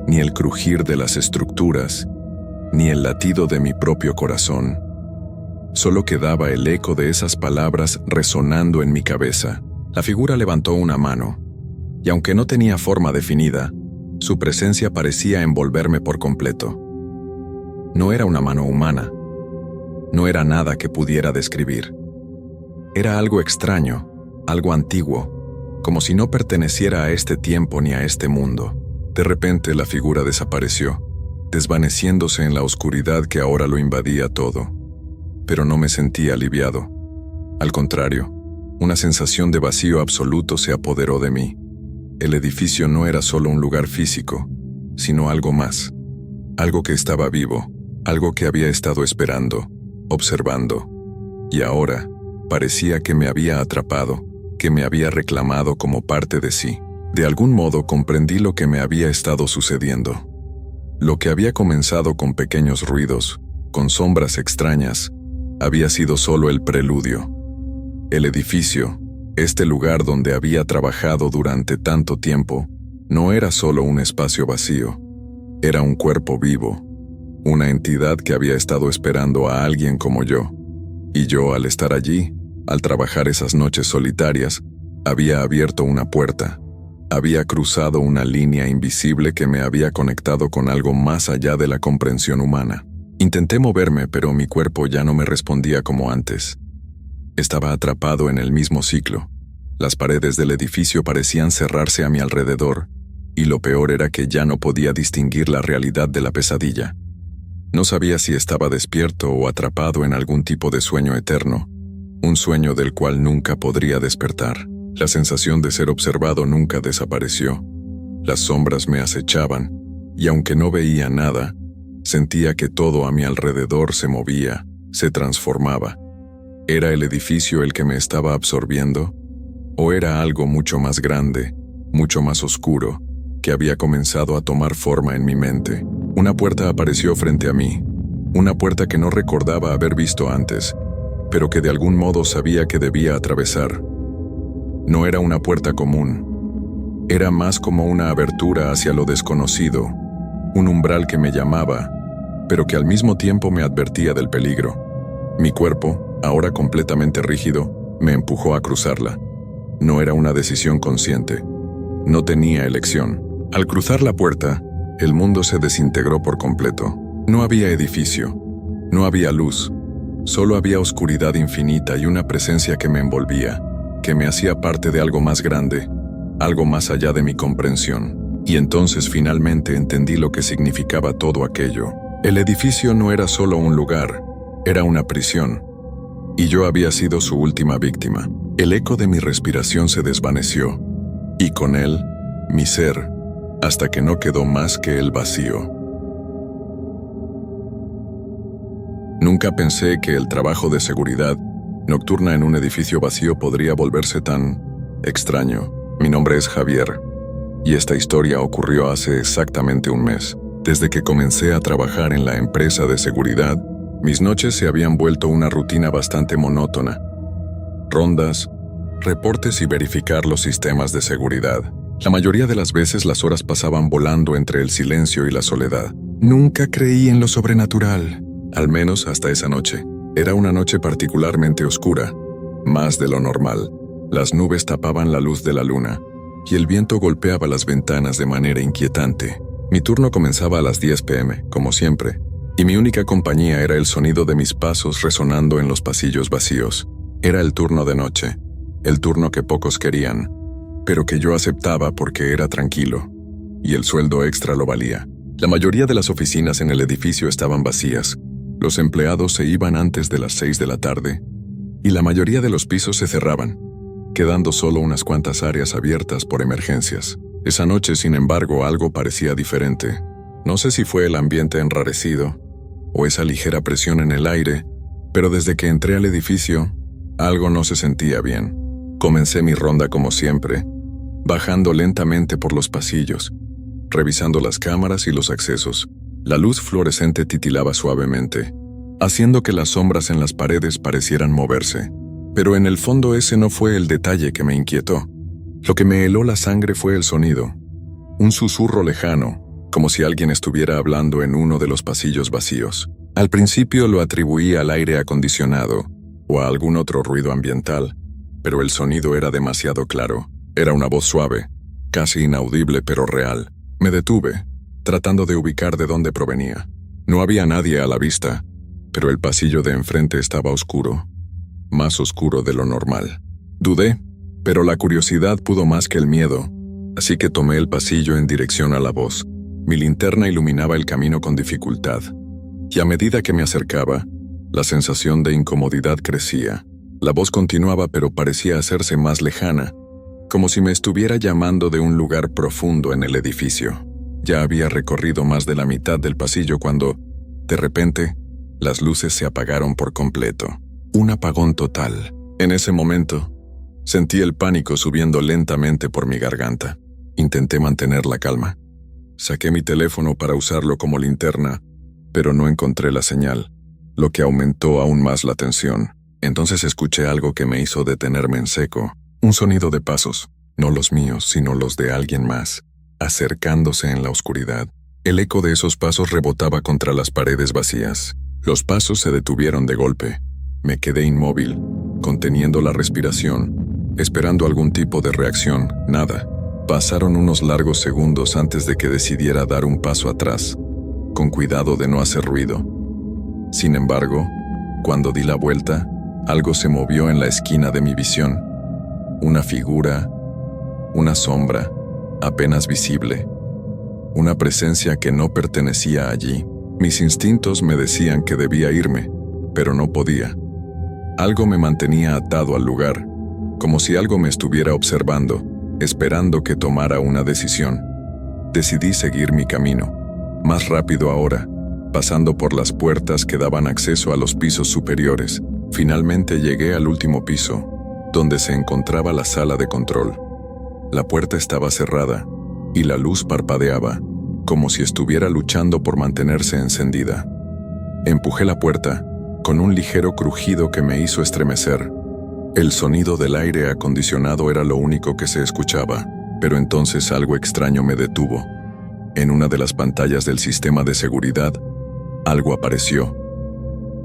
ni el crujir de las estructuras, ni el latido de mi propio corazón. Solo quedaba el eco de esas palabras resonando en mi cabeza. La figura levantó una mano, y aunque no tenía forma definida, su presencia parecía envolverme por completo. No era una mano humana. No era nada que pudiera describir. Era algo extraño, algo antiguo, como si no perteneciera a este tiempo ni a este mundo. De repente la figura desapareció, desvaneciéndose en la oscuridad que ahora lo invadía todo. Pero no me sentí aliviado. Al contrario, una sensación de vacío absoluto se apoderó de mí. El edificio no era solo un lugar físico, sino algo más. Algo que estaba vivo, algo que había estado esperando, observando. Y ahora, parecía que me había atrapado, que me había reclamado como parte de sí. De algún modo comprendí lo que me había estado sucediendo. Lo que había comenzado con pequeños ruidos, con sombras extrañas, había sido solo el preludio. El edificio, este lugar donde había trabajado durante tanto tiempo, no era solo un espacio vacío. Era un cuerpo vivo, una entidad que había estado esperando a alguien como yo. Y yo, al estar allí, al trabajar esas noches solitarias, había abierto una puerta. Había cruzado una línea invisible que me había conectado con algo más allá de la comprensión humana. Intenté moverme, pero mi cuerpo ya no me respondía como antes. Estaba atrapado en el mismo ciclo. Las paredes del edificio parecían cerrarse a mi alrededor, y lo peor era que ya no podía distinguir la realidad de la pesadilla. No sabía si estaba despierto o atrapado en algún tipo de sueño eterno, un sueño del cual nunca podría despertar. La sensación de ser observado nunca desapareció. Las sombras me acechaban, y aunque no veía nada, sentía que todo a mi alrededor se movía, se transformaba. ¿Era el edificio el que me estaba absorbiendo? ¿O era algo mucho más grande, mucho más oscuro, que había comenzado a tomar forma en mi mente? Una puerta apareció frente a mí, una puerta que no recordaba haber visto antes, pero que de algún modo sabía que debía atravesar. No era una puerta común, era más como una abertura hacia lo desconocido, un umbral que me llamaba, pero que al mismo tiempo me advertía del peligro. Mi cuerpo, ahora completamente rígido, me empujó a cruzarla. No era una decisión consciente. No tenía elección. Al cruzar la puerta, el mundo se desintegró por completo. No había edificio, no había luz, solo había oscuridad infinita y una presencia que me envolvía, que me hacía parte de algo más grande, algo más allá de mi comprensión. Y entonces finalmente entendí lo que significaba todo aquello. El edificio no era solo un lugar, era una prisión, y yo había sido su última víctima. El eco de mi respiración se desvaneció, y con él, mi ser, hasta que no quedó más que el vacío. Nunca pensé que el trabajo de seguridad nocturna en un edificio vacío podría volverse tan extraño. Mi nombre es Javier, y esta historia ocurrió hace exactamente un mes. Desde que comencé a trabajar en la empresa de seguridad, mis noches se habían vuelto una rutina bastante monótona. Rondas, reportes y verificar los sistemas de seguridad. La mayoría de las veces las horas pasaban volando entre el silencio y la soledad. Nunca creí en lo sobrenatural, al menos hasta esa noche. Era una noche particularmente oscura, más de lo normal. Las nubes tapaban la luz de la luna, y el viento golpeaba las ventanas de manera inquietante. Mi turno comenzaba a las 10 p.m., como siempre, y mi única compañía era el sonido de mis pasos resonando en los pasillos vacíos. Era el turno de noche, el turno que pocos querían, pero que yo aceptaba porque era tranquilo, y el sueldo extra lo valía. La mayoría de las oficinas en el edificio estaban vacías. Los empleados se iban antes de las 6 de la tarde, y la mayoría de los pisos se cerraban, quedando solo unas cuantas áreas abiertas por emergencias. Esa noche, sin embargo, algo parecía diferente. No sé si fue el ambiente enrarecido o esa ligera presión en el aire, pero desde que entré al edificio, algo no se sentía bien. Comencé mi ronda como siempre, bajando lentamente por los pasillos, revisando las cámaras y los accesos. La luz fluorescente titilaba suavemente, haciendo que las sombras en las paredes parecieran moverse. Pero en el fondo ese no fue el detalle que me inquietó. Lo que me heló la sangre fue el sonido. Un susurro lejano, como si alguien estuviera hablando en uno de los pasillos vacíos. Al principio lo atribuí al aire acondicionado o a algún otro ruido ambiental, pero el sonido era demasiado claro. Era una voz suave, casi inaudible pero real. Me detuve, tratando de ubicar de dónde provenía. No había nadie a la vista, pero el pasillo de enfrente estaba oscuro, más oscuro de lo normal. Dudé, pero la curiosidad pudo más que el miedo, así que tomé el pasillo en dirección a la voz. Mi linterna iluminaba el camino con dificultad, y a medida que me acercaba, la sensación de incomodidad crecía. La voz continuaba, pero parecía hacerse más lejana, como si me estuviera llamando de un lugar profundo en el edificio. Ya había recorrido más de la mitad del pasillo cuando, de repente, las luces se apagaron por completo. Un apagón total. En ese momento, sentí el pánico subiendo lentamente por mi garganta. Intenté mantener la calma. Saqué mi teléfono para usarlo como linterna, pero no encontré la señal, lo que aumentó aún más la tensión. Entonces escuché algo que me hizo detenerme en seco. Un sonido de pasos, no los míos, sino los de alguien más, acercándose en la oscuridad. El eco de esos pasos rebotaba contra las paredes vacías. Los pasos se detuvieron de golpe. Me quedé inmóvil, conteniendo la respiración, esperando algún tipo de reacción. Nada. Pasaron unos largos segundos antes de que decidiera dar un paso atrás, con cuidado de no hacer ruido. Sin embargo, cuando di la vuelta, algo se movió en la esquina de mi visión. Una figura, una sombra, apenas visible. Una presencia que no pertenecía allí. Mis instintos me decían que debía irme, pero no podía. Algo me mantenía atado al lugar, como si algo me estuviera observando, esperando que tomara una decisión. Decidí seguir mi camino, más rápido ahora, pasando por las puertas que daban acceso a los pisos superiores. Finalmente llegué al último piso, donde se encontraba la sala de control. La puerta estaba cerrada, y la luz parpadeaba, como si estuviera luchando por mantenerse encendida. Empujé la puerta, con un ligero crujido que me hizo estremecer. El sonido del aire acondicionado era lo único que se escuchaba, pero entonces algo extraño me detuvo. En una de las pantallas del sistema de seguridad, algo apareció.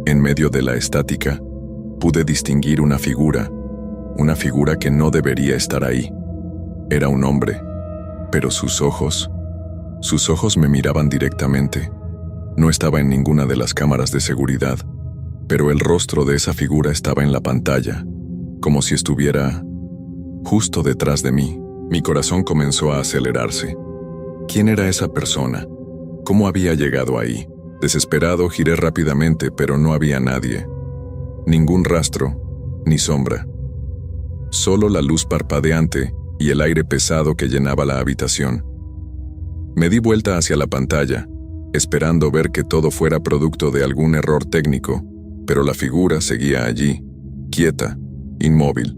En medio de la estática, pude distinguir una figura que no debería estar ahí. Era un hombre, pero sus ojos me miraban directamente. No estaba en ninguna de las cámaras de seguridad, pero el rostro de esa figura estaba en la pantalla, como si estuviera justo detrás de mí. Mi corazón comenzó a acelerarse. ¿Quién era esa persona? ¿Cómo había llegado ahí? Desesperado, giré rápidamente, pero no había nadie. Ningún rastro, ni sombra. solo la luz parpadeante y el aire pesado que llenaba la habitación. Me di vuelta hacia la pantalla, esperando ver que todo fuera producto de algún error técnico, pero la figura seguía allí, quieta, inmóvil.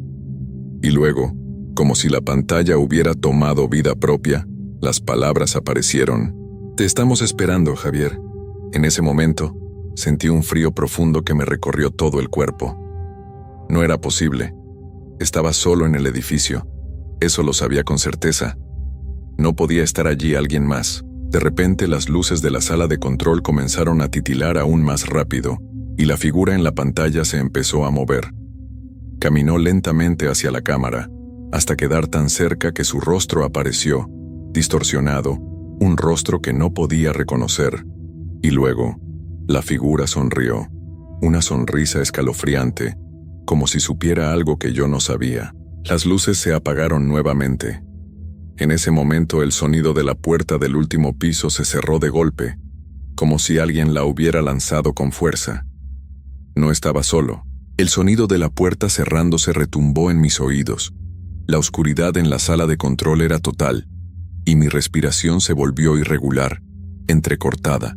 Y luego, como si la pantalla hubiera tomado vida propia, las palabras aparecieron. «Te estamos esperando, Javier». En ese momento, sentí un frío profundo que me recorrió todo el cuerpo. No era posible. Estaba solo en el edificio. Eso lo sabía con certeza. No podía estar allí alguien más. De repente, las luces de la sala de control comenzaron a titilar aún más rápido, y la figura en la pantalla se empezó a mover. Caminó lentamente hacia la cámara, hasta quedar tan cerca que su rostro apareció, distorsionado, un rostro que no podía reconocer. Y luego, la figura sonrió, una sonrisa escalofriante, como si supiera algo que yo no sabía. Las luces se apagaron nuevamente. En ese momento el sonido de la puerta del último piso se cerró de golpe, como si alguien la hubiera lanzado con fuerza. No estaba solo. El sonido de la puerta cerrándose retumbó en mis oídos. La oscuridad en la sala de control era total, y mi respiración se volvió irregular, entrecortada.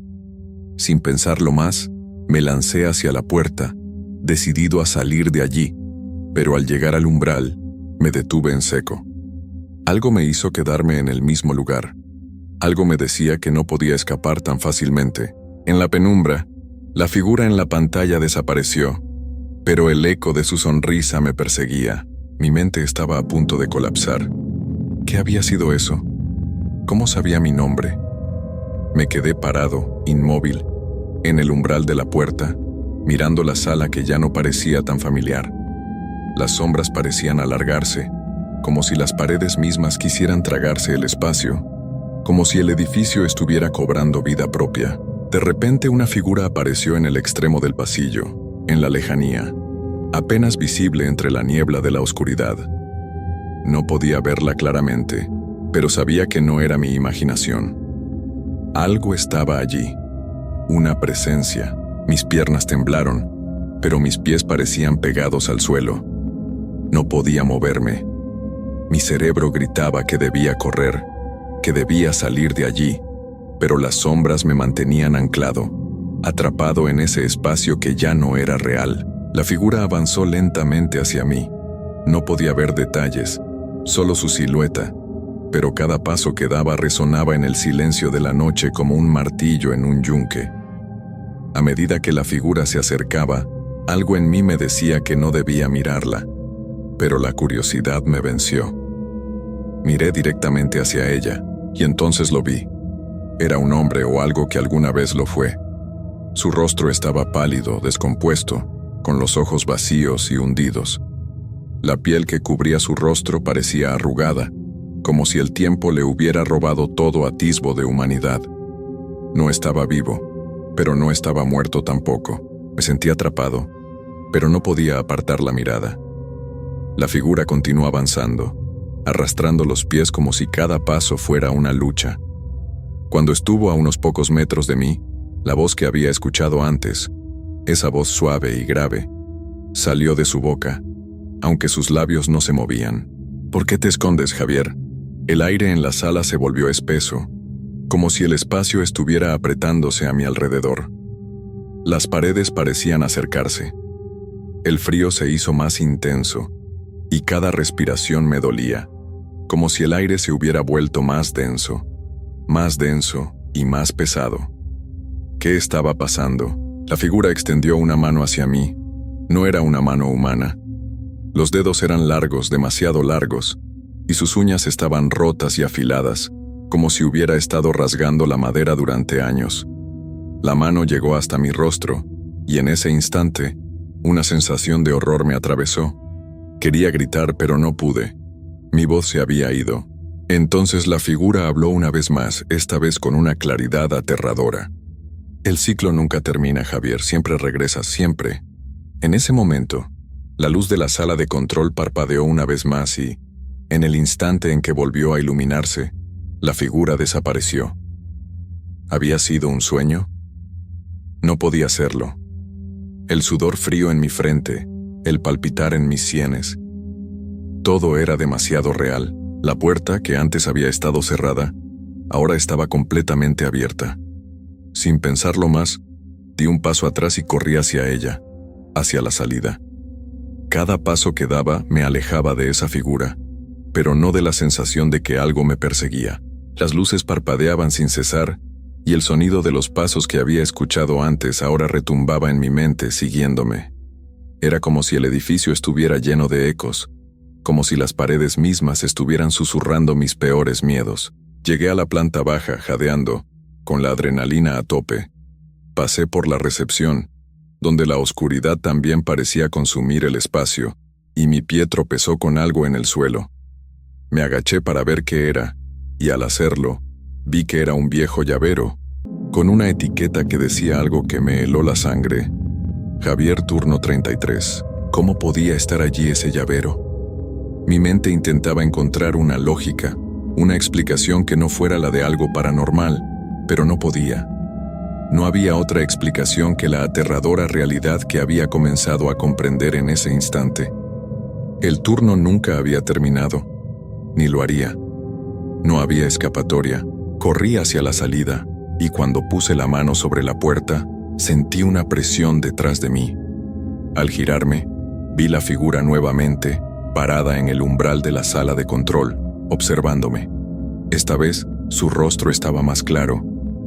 Sin pensarlo más, me lancé hacia la puerta, decidido a salir de allí, pero al llegar al umbral, me detuve en seco. Algo me hizo quedarme en el mismo lugar. Algo me decía que no podía escapar tan fácilmente. En la penumbra, la figura en la pantalla desapareció, pero el eco de su sonrisa me perseguía. Mi mente estaba a punto de colapsar. ¿Qué había sido eso? ¿Cómo sabía mi nombre? Me quedé parado, inmóvil, en el umbral de la puerta, mirando la sala que ya no parecía tan familiar. Las sombras parecían alargarse, como si las paredes mismas quisieran tragarse el espacio, como si el edificio estuviera cobrando vida propia. De repente una figura apareció en el extremo del pasillo, en la lejanía, apenas visible entre la niebla de la oscuridad. No podía verla claramente, pero sabía que no era mi imaginación. Algo estaba allí, una presencia. Mis piernas temblaron, pero mis pies parecían pegados al suelo. No podía moverme. Mi cerebro gritaba que debía correr, que debía salir de allí, pero las sombras me mantenían anclado, atrapado en ese espacio que ya no era real. La figura avanzó lentamente hacia mí. No podía ver detalles, solo su silueta, pero cada paso que daba resonaba en el silencio de la noche como un martillo en un yunque. A medida que la figura se acercaba, algo en mí me decía que no debía mirarla, pero la curiosidad me venció. Miré directamente hacia ella, y entonces lo vi. Era un hombre o algo que alguna vez lo fue. Su rostro estaba pálido, descompuesto, con los ojos vacíos y hundidos. La piel que cubría su rostro parecía arrugada, como si el tiempo le hubiera robado todo atisbo de humanidad. No estaba vivo, pero no estaba muerto tampoco. Me sentí atrapado, pero no podía apartar la mirada. La figura continuó avanzando, arrastrando los pies como si cada paso fuera una lucha. Cuando estuvo a unos pocos metros de mí, la voz que había escuchado antes, esa voz suave y grave, salió de su boca, aunque sus labios no se movían. «¿Por qué te escondes, Javier?» El aire en la sala se volvió espeso, como si el espacio estuviera apretándose a mi alrededor. Las paredes parecían acercarse. El frío se hizo más intenso, y cada respiración me dolía, como si el aire se hubiera vuelto más denso y más pesado. ¿Qué estaba pasando? La figura extendió una mano hacia mí. No era una mano humana. Los dedos eran largos, demasiado largos, y sus uñas estaban rotas y afiladas, como si hubiera estado rasgando la madera durante años. La mano llegó hasta mi rostro, y en ese instante, una sensación de horror me atravesó. Quería gritar, pero no pude. Mi voz se había ido. Entonces la figura habló una vez más, esta vez con una claridad aterradora. «El ciclo nunca termina, Javier, siempre regresa, siempre». En ese momento, la luz de la sala de control parpadeó una vez más y, en el instante en que volvió a iluminarse, la figura desapareció. ¿Había sido un sueño? No podía serlo. El sudor frío en mi frente, el palpitar en mis sienes. Todo era demasiado real. La puerta, que antes había estado cerrada, ahora estaba completamente abierta. Sin pensarlo más, di un paso atrás y corrí hacia ella, hacia la salida. Cada paso que daba me alejaba de esa figura, pero no de la sensación de que algo me perseguía. Las luces parpadeaban sin cesar, y el sonido de los pasos que había escuchado antes ahora retumbaba en mi mente, siguiéndome. Era como si el edificio estuviera lleno de ecos, como si las paredes mismas estuvieran susurrando mis peores miedos. Llegué a la planta baja, jadeando, con la adrenalina a tope. Pasé por la recepción, donde la oscuridad también parecía consumir el espacio, y mi pie tropezó con algo en el suelo. Me agaché para ver qué era, y al hacerlo, vi que era un viejo llavero, con una etiqueta que decía algo que me heló la sangre. Javier, turno 33. ¿Cómo podía estar allí ese llavero? Mi mente intentaba encontrar una lógica, una explicación que no fuera la de algo paranormal, pero no podía. No había otra explicación que la aterradora realidad que había comenzado a comprender en ese instante. El turno nunca había terminado, ni lo haría. No había escapatoria. Corrí hacia la salida, y cuando puse la mano sobre la puerta, sentí una presión detrás de mí. Al girarme, vi la figura nuevamente, parada en el umbral de la sala de control, observándome. Esta vez, su rostro estaba más claro,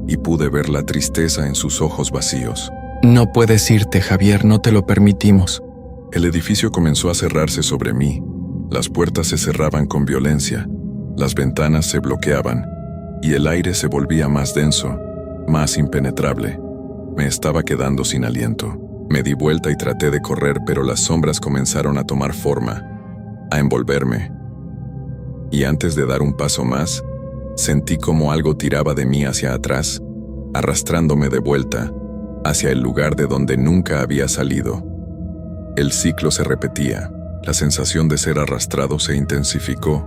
y pude ver la tristeza en sus ojos vacíos. No puedes irte, Javier, no te lo permitimos. El edificio comenzó a cerrarse sobre mí. Las puertas se cerraban con violencia, las ventanas se bloqueaban, y el aire se volvía más denso, más impenetrable. Me estaba quedando sin aliento. Me di vuelta y traté de correr, pero las sombras comenzaron a tomar forma, a envolverme. Y antes de dar un paso más, sentí como algo tiraba de mí hacia atrás, arrastrándome de vuelta, hacia el lugar de donde nunca había salido. El ciclo se repetía. La sensación de ser arrastrado se intensificó,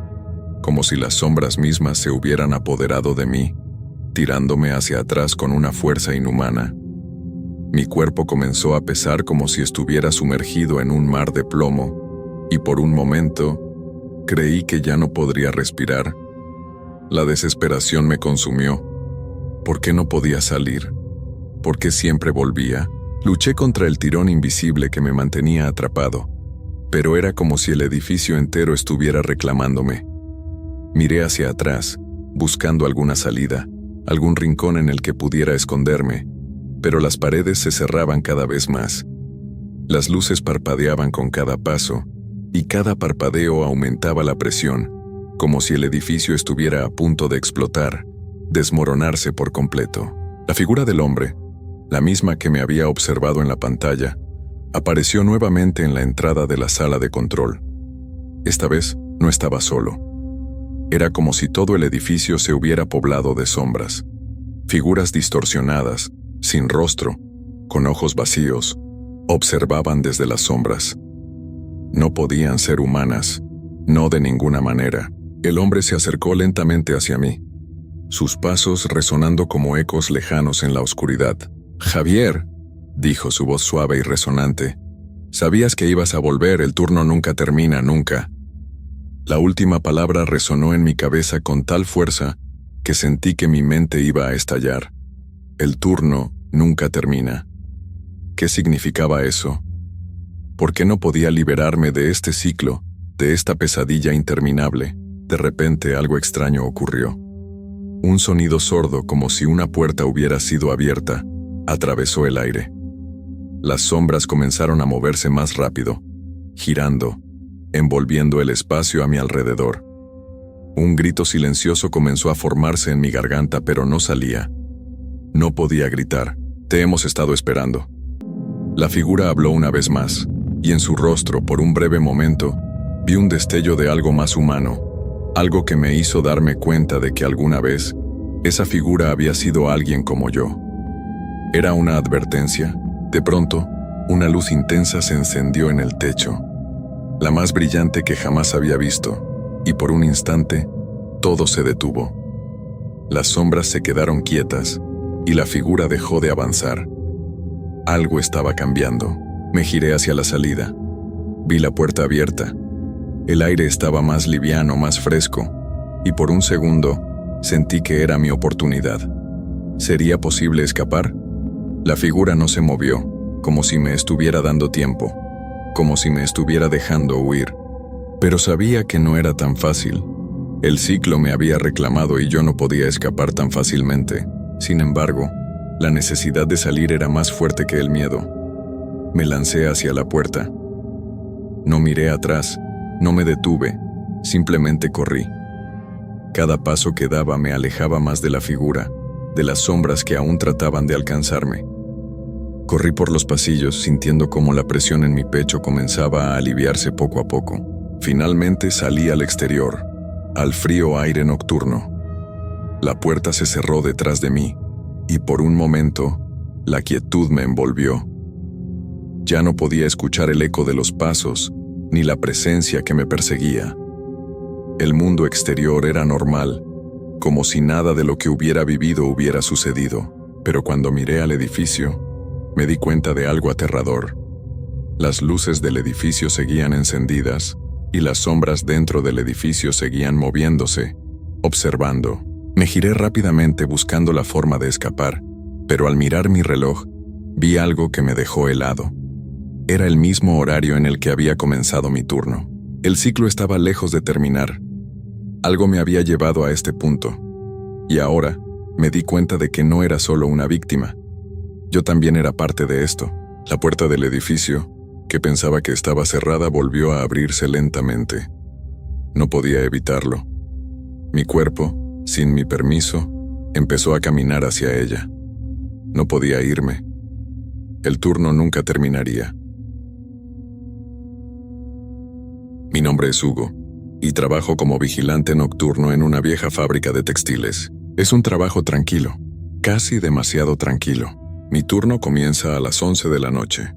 como si las sombras mismas se hubieran apoderado de mí, tirándome hacia atrás con una fuerza inhumana. Mi cuerpo comenzó a pesar como si estuviera sumergido en un mar de plomo, y por un momento, creí que ya no podría respirar. La desesperación me consumió. ¿Por qué no podía salir? ¿Por qué siempre volvía? Luché contra el tirón invisible que me mantenía atrapado, pero era como si el edificio entero estuviera reclamándome. Miré hacia atrás, buscando alguna salida, algún rincón en el que pudiera esconderme, pero las paredes se cerraban cada vez más. Las luces parpadeaban con cada paso, y cada parpadeo aumentaba la presión, como si el edificio estuviera a punto de explotar, desmoronarse por completo. La figura del hombre, la misma que me había observado en la pantalla, apareció nuevamente en la entrada de la sala de control. Esta vez no estaba solo. Era como si todo el edificio se hubiera poblado de sombras. Figuras distorsionadas, sin rostro, con ojos vacíos, observaban desde las sombras. No podían ser humanas, no de ninguna manera. El hombre se acercó lentamente hacia mí, sus pasos resonando como ecos lejanos en la oscuridad. «Javier», dijo su voz suave y resonante, «sabías que ibas a volver, el turno nunca termina, nunca». La última palabra resonó en mi cabeza con tal fuerza que sentí que mi mente iba a estallar. El turno nunca termina. ¿Qué significaba eso? ¿Por qué no podía liberarme de este ciclo, de esta pesadilla interminable? De repente algo extraño ocurrió. Un sonido sordo, como si una puerta hubiera sido abierta, atravesó el aire. Las sombras comenzaron a moverse más rápido, girando, envolviendo el espacio a mi alrededor. Un grito silencioso comenzó a formarse en mi garganta, pero no salía. No podía gritar. «Te hemos estado esperando». La figura habló una vez más, y en su rostro, por un breve momento, vi un destello de algo más humano, algo que me hizo darme cuenta de que alguna vez esa figura había sido alguien como yo. Era una advertencia. De pronto, una luz intensa se encendió en el techo, la más brillante que jamás había visto, y por un instante, todo se detuvo. Las sombras se quedaron quietas, y la figura dejó de avanzar. Algo estaba cambiando. Me giré hacia la salida. Vi la puerta abierta, El aire estaba más liviano, más fresco, y por un segundo sentí que era mi oportunidad. ¿Sería posible escapar? La figura no se movió, como si me estuviera dando tiempo, como si me estuviera dejando huir. Pero sabía que no era tan fácil. El ciclo me había reclamado y yo no podía escapar tan fácilmente. Sin embargo, la necesidad de salir era más fuerte que el miedo. Me lancé hacia la puerta. No miré atrás, no me detuve, simplemente corrí. Cada paso que daba me alejaba más de la figura, de las sombras que aún trataban de alcanzarme. Corrí por los pasillos sintiendo cómo la presión en mi pecho comenzaba a aliviarse poco a poco. Finalmente salí al exterior, al frío aire nocturno. La puerta se cerró detrás de mí, y por un momento, la quietud me envolvió. Ya no podía escuchar el eco de los pasos, ni la presencia que me perseguía. El mundo exterior era normal, como si nada de lo que hubiera vivido hubiera sucedido. Pero cuando miré al edificio, me di cuenta de algo aterrador. Las luces del edificio seguían encendidas, y las sombras dentro del edificio seguían moviéndose, observando. Me giré rápidamente buscando la forma de escapar, pero al mirar mi reloj, vi algo que me dejó helado. Era el mismo horario en el que había comenzado mi turno. El ciclo estaba lejos de terminar. Algo me había llevado a este punto. Y ahora, me di cuenta de que no era solo una víctima. Yo también era parte de esto. La puerta del edificio, que pensaba que estaba cerrada, volvió a abrirse lentamente. No podía evitarlo. Mi cuerpo, sin mi permiso, empezó a caminar hacia ella. No podía irme. El turno nunca terminaría. Mi nombre es Hugo, y trabajo como vigilante nocturno en una vieja fábrica de textiles. Es un trabajo tranquilo, casi demasiado tranquilo. Mi turno comienza a las 11 de la noche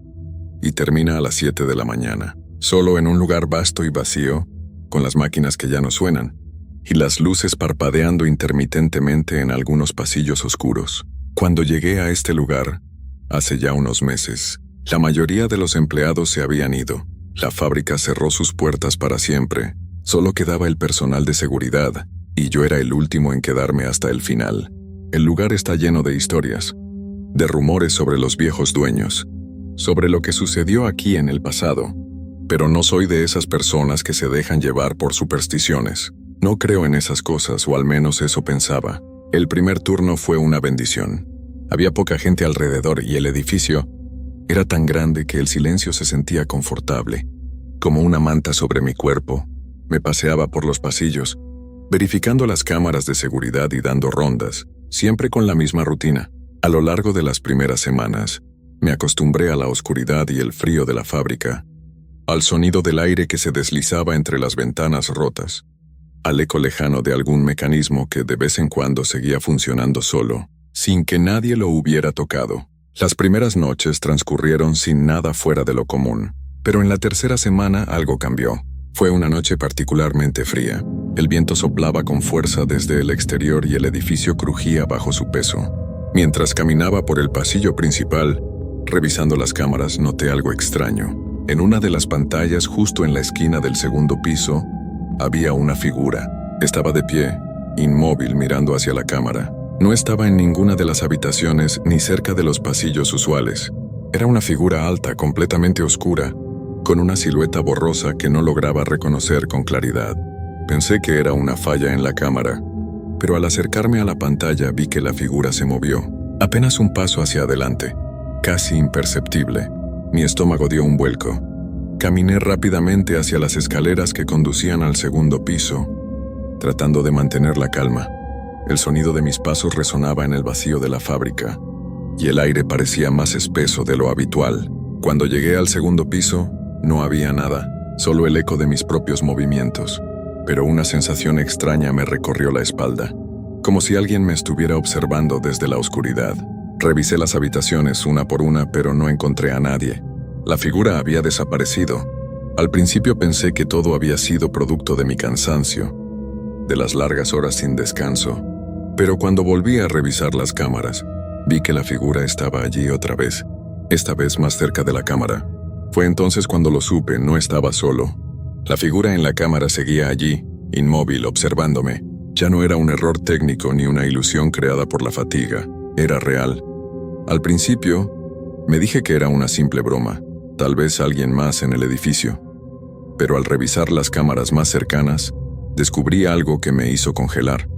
y termina a las 7 de la mañana, solo en un lugar vasto y vacío, con las máquinas que ya no suenan, y las luces parpadeando intermitentemente en algunos pasillos oscuros. Cuando llegué a este lugar, hace ya unos meses, la mayoría de los empleados se habían ido. La fábrica cerró sus puertas para siempre. Solo quedaba el personal de seguridad, y yo era el último en quedarme hasta el final. El lugar está lleno de historias, de rumores sobre los viejos dueños, sobre lo que sucedió aquí en el pasado. Pero no soy de esas personas que se dejan llevar por supersticiones. No creo en esas cosas, o al menos eso pensaba. El primer turno fue una bendición. Había poca gente alrededor y el edificio era tan grande que el silencio se sentía confortable. Como una manta sobre mi cuerpo, me paseaba por los pasillos, verificando las cámaras de seguridad y dando rondas, siempre con la misma rutina. A lo largo de las primeras semanas, me acostumbré a la oscuridad y el frío de la fábrica, al sonido del aire que se deslizaba entre las ventanas rotas, al eco lejano de algún mecanismo que de vez en cuando seguía funcionando solo, sin que nadie lo hubiera tocado. Las primeras noches transcurrieron sin nada fuera de lo común, pero en la tercera semana algo cambió. Fue una noche particularmente fría. El viento soplaba con fuerza desde el exterior y el edificio crujía bajo su peso. Mientras caminaba por el pasillo principal, revisando las cámaras, noté algo extraño. En una de las pantallas, justo en la esquina del segundo piso, había una figura. Estaba de pie, inmóvil, mirando hacia la cámara. No estaba en ninguna de las habitaciones ni cerca de los pasillos usuales. Era una figura alta, completamente oscura, con una silueta borrosa que no lograba reconocer con claridad. Pensé que era una falla en la cámara, pero al acercarme a la pantalla vi que la figura se movió, apenas un paso hacia adelante, casi imperceptible. Mi estómago dio un vuelco. Caminé rápidamente hacia las escaleras que conducían al segundo piso, tratando de mantener la calma. El sonido de mis pasos resonaba en el vacío de la fábrica, y el aire parecía más espeso de lo habitual. Cuando llegué al segundo piso, no había nada, solo el eco de mis propios movimientos. Pero una sensación extraña me recorrió la espalda, como si alguien me estuviera observando desde la oscuridad. Revisé las habitaciones una por una, pero no encontré a nadie. La figura había desaparecido. Al principio pensé que todo había sido producto de mi cansancio, de las largas horas sin descanso. Pero cuando volví a revisar las cámaras, vi que la figura estaba allí otra vez, esta vez más cerca de la cámara. Fue entonces cuando lo supe, no estaba solo. La figura en la cámara seguía allí, inmóvil, observándome. Ya no era un error técnico ni una ilusión creada por la fatiga, era real. Al principio, me dije que era una simple broma, tal vez alguien más en el edificio. Pero al revisar las cámaras más cercanas, descubrí algo que me hizo congelar.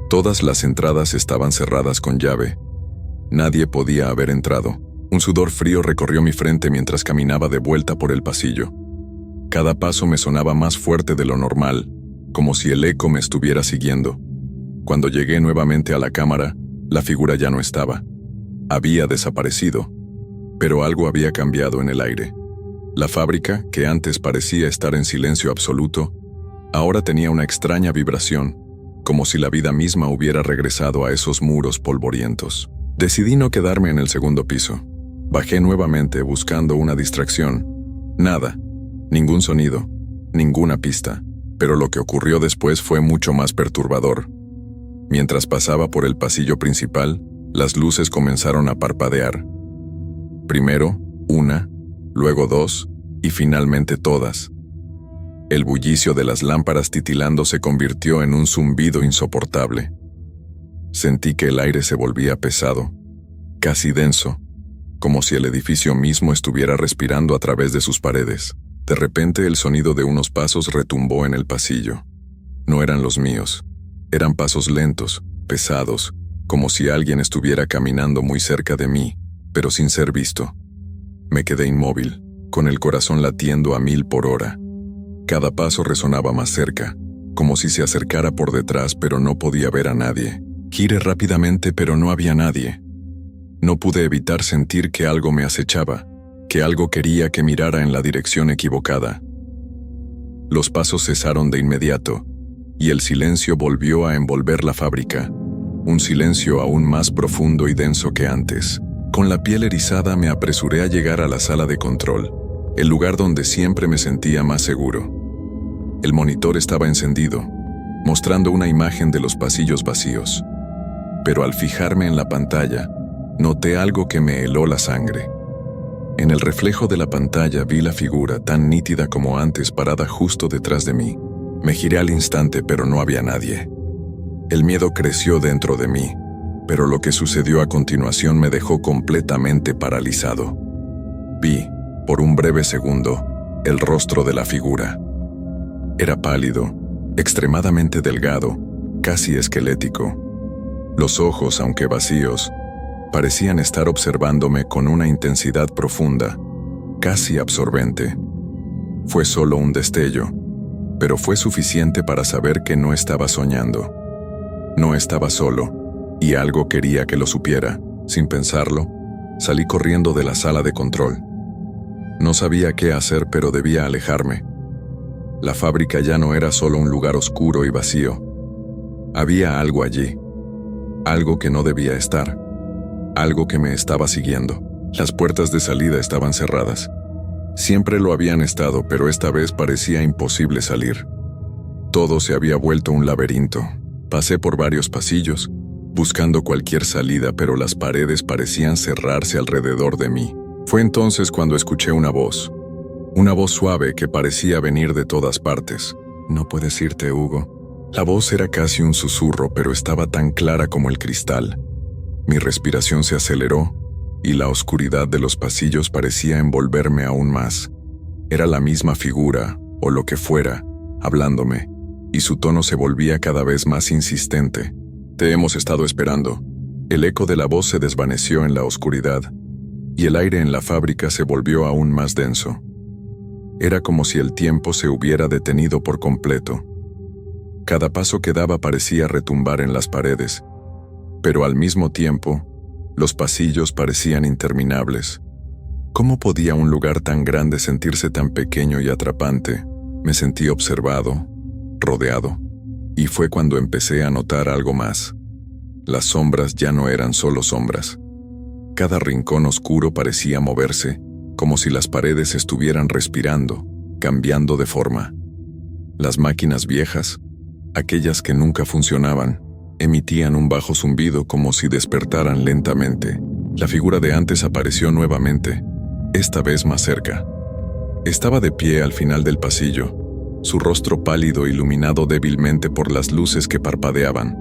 Todas las entradas estaban cerradas con llave. Nadie podía haber entrado. Un sudor frío recorrió mi frente mientras caminaba de vuelta por el pasillo. Cada paso me sonaba más fuerte de lo normal, como si el eco me estuviera siguiendo. Cuando llegué nuevamente a la cámara, la figura ya no estaba. Había desaparecido, pero algo había cambiado en el aire. La fábrica, que antes parecía estar en silencio absoluto, ahora tenía una extraña vibración, como si la vida misma hubiera regresado a esos muros polvorientos. Decidí no quedarme en el segundo piso. Bajé nuevamente buscando una distracción. Nada, ningún sonido, ninguna pista. Pero lo que ocurrió después fue mucho más perturbador. Mientras pasaba por el pasillo principal, las luces comenzaron a parpadear. Primero, una, luego dos, y finalmente todas. El bullicio de las lámparas titilando se convirtió en un zumbido insoportable. Sentí que el aire se volvía pesado, casi denso, como si el edificio mismo estuviera respirando a través de sus paredes. De repente el sonido de unos pasos retumbó en el pasillo. No eran los míos. Eran pasos lentos, pesados, como si alguien estuviera caminando muy cerca de mí, pero sin ser visto. Me quedé inmóvil, con el corazón latiendo a 1000 por hora. Cada paso resonaba más cerca, como si se acercara por detrás, pero no podía ver a nadie. Giré rápidamente, pero no había nadie. No pude evitar sentir que algo me acechaba, que algo quería que mirara en la dirección equivocada. Los pasos cesaron de inmediato, y el silencio volvió a envolver la fábrica, un silencio aún más profundo y denso que antes. Con la piel erizada me apresuré a llegar a la sala de control, el lugar donde siempre me sentía más seguro. El monitor estaba encendido, mostrando una imagen de los pasillos vacíos. Pero al fijarme en la pantalla, noté algo que me heló la sangre. En el reflejo de la pantalla vi la figura tan nítida como antes parada justo detrás de mí. Me giré al instante, pero no había nadie. El miedo creció dentro de mí, pero lo que sucedió a continuación me dejó completamente paralizado. Vi, por un breve segundo, el rostro de la figura. Era pálido, extremadamente delgado, casi esquelético. Los ojos, aunque vacíos, parecían estar observándome con una intensidad profunda, casi absorbente. Fue solo un destello, pero fue suficiente para saber que no estaba soñando. No estaba solo, y algo quería que lo supiera. Sin pensarlo, salí corriendo de la sala de control. No sabía qué hacer, pero debía alejarme. La fábrica ya no era solo un lugar oscuro y vacío. Había algo allí, algo que no debía estar. Algo que me estaba siguiendo. Las puertas de salida estaban cerradas. Siempre lo habían estado, pero esta vez parecía imposible salir. Todo se había vuelto un laberinto. Pasé por varios pasillos, buscando cualquier salida, pero las paredes parecían cerrarse alrededor de mí. Fue entonces cuando escuché una voz suave que parecía venir de todas partes. «No puedes irte, Hugo». La voz era casi un susurro, pero estaba tan clara como el cristal. Mi respiración se aceleró, y la oscuridad de los pasillos parecía envolverme aún más. Era la misma figura, o lo que fuera, hablándome, y su tono se volvía cada vez más insistente. «Te hemos estado esperando». El eco de la voz se desvaneció en la oscuridad, y el aire en la fábrica se volvió aún más denso. Era como si el tiempo se hubiera detenido por completo. Cada paso que daba parecía retumbar en las paredes, pero al mismo tiempo, los pasillos parecían interminables. ¿Cómo podía un lugar tan grande sentirse tan pequeño y atrapante? Me sentí observado, rodeado, y fue cuando empecé a notar algo más. Las sombras ya no eran solo sombras. Cada rincón oscuro parecía moverse, como si las paredes estuvieran respirando, cambiando de forma. Las máquinas viejas, aquellas que nunca funcionaban, emitían un bajo zumbido como si despertaran lentamente. La figura de antes apareció nuevamente, esta vez más cerca. Estaba de pie al final del pasillo, su rostro pálido iluminado débilmente por las luces que parpadeaban.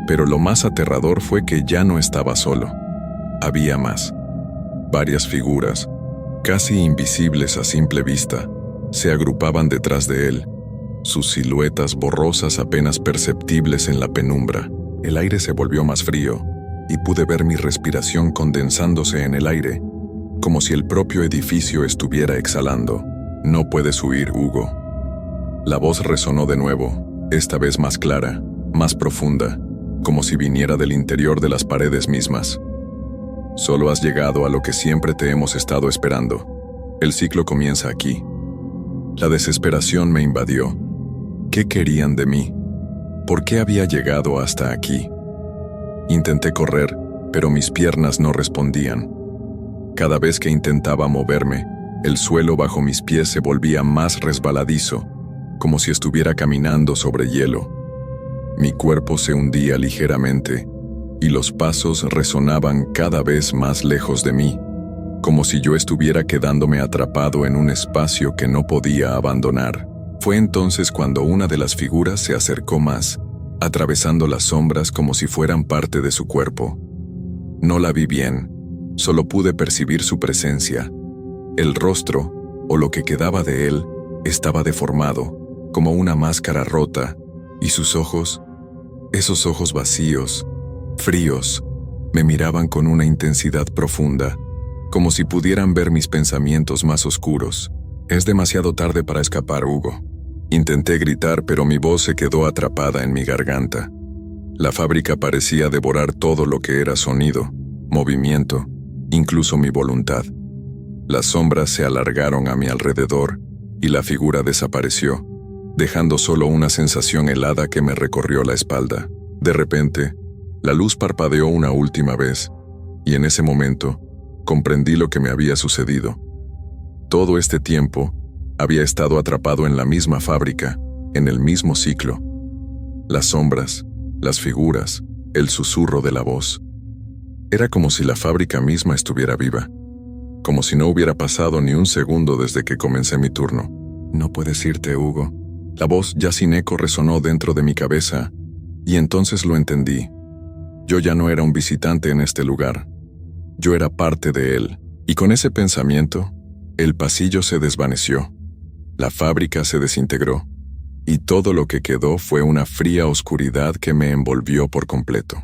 Pero lo más aterrador fue que ya no estaba solo. Había más. Varias figuras, casi invisibles a simple vista, se agrupaban detrás de él, sus siluetas borrosas apenas perceptibles en la penumbra. El aire se volvió más frío, y pude ver mi respiración condensándose en el aire, como si el propio edificio estuviera exhalando. «No puedes huir, Hugo». La voz resonó de nuevo, esta vez más clara, más profunda, como si viniera del interior de las paredes mismas. «Solo has llegado a lo que siempre te hemos estado esperando. El ciclo comienza aquí». La desesperación me invadió. ¿Qué querían de mí? ¿Por qué había llegado hasta aquí? Intenté correr, pero mis piernas no respondían. Cada vez que intentaba moverme, el suelo bajo mis pies se volvía más resbaladizo, como si estuviera caminando sobre hielo. Mi cuerpo se hundía ligeramente, y los pasos resonaban cada vez más lejos de mí, como si yo estuviera quedándome atrapado en un espacio que no podía abandonar. Fue entonces cuando una de las figuras se acercó más, atravesando las sombras como si fueran parte de su cuerpo. No la vi bien, solo pude percibir su presencia. El rostro, o lo que quedaba de él, estaba deformado, como una máscara rota, y sus ojos, esos ojos vacíos, fríos, me miraban con una intensidad profunda, como si pudieran ver mis pensamientos más oscuros. «Es demasiado tarde para escapar, Hugo». Intenté gritar, pero mi voz se quedó atrapada en mi garganta. La fábrica parecía devorar todo lo que era sonido, movimiento, incluso mi voluntad. Las sombras se alargaron a mi alrededor y la figura desapareció, dejando solo una sensación helada que me recorrió la espalda. De repente, la luz parpadeó una última vez, y en ese momento comprendí lo que me había sucedido. Todo este tiempo, había estado atrapado en la misma fábrica, en el mismo ciclo. Las sombras, las figuras, el susurro de la voz. Era como si la fábrica misma estuviera viva, como si no hubiera pasado ni un segundo desde que comencé mi turno. «No puedes irte, Hugo». La voz ya sin eco resonó dentro de mi cabeza, y entonces lo entendí. Yo ya no era un visitante en este lugar. Yo era parte de él, y con ese pensamiento, el pasillo se desvaneció. La fábrica se desintegró, y todo lo que quedó fue una fría oscuridad que me envolvió por completo.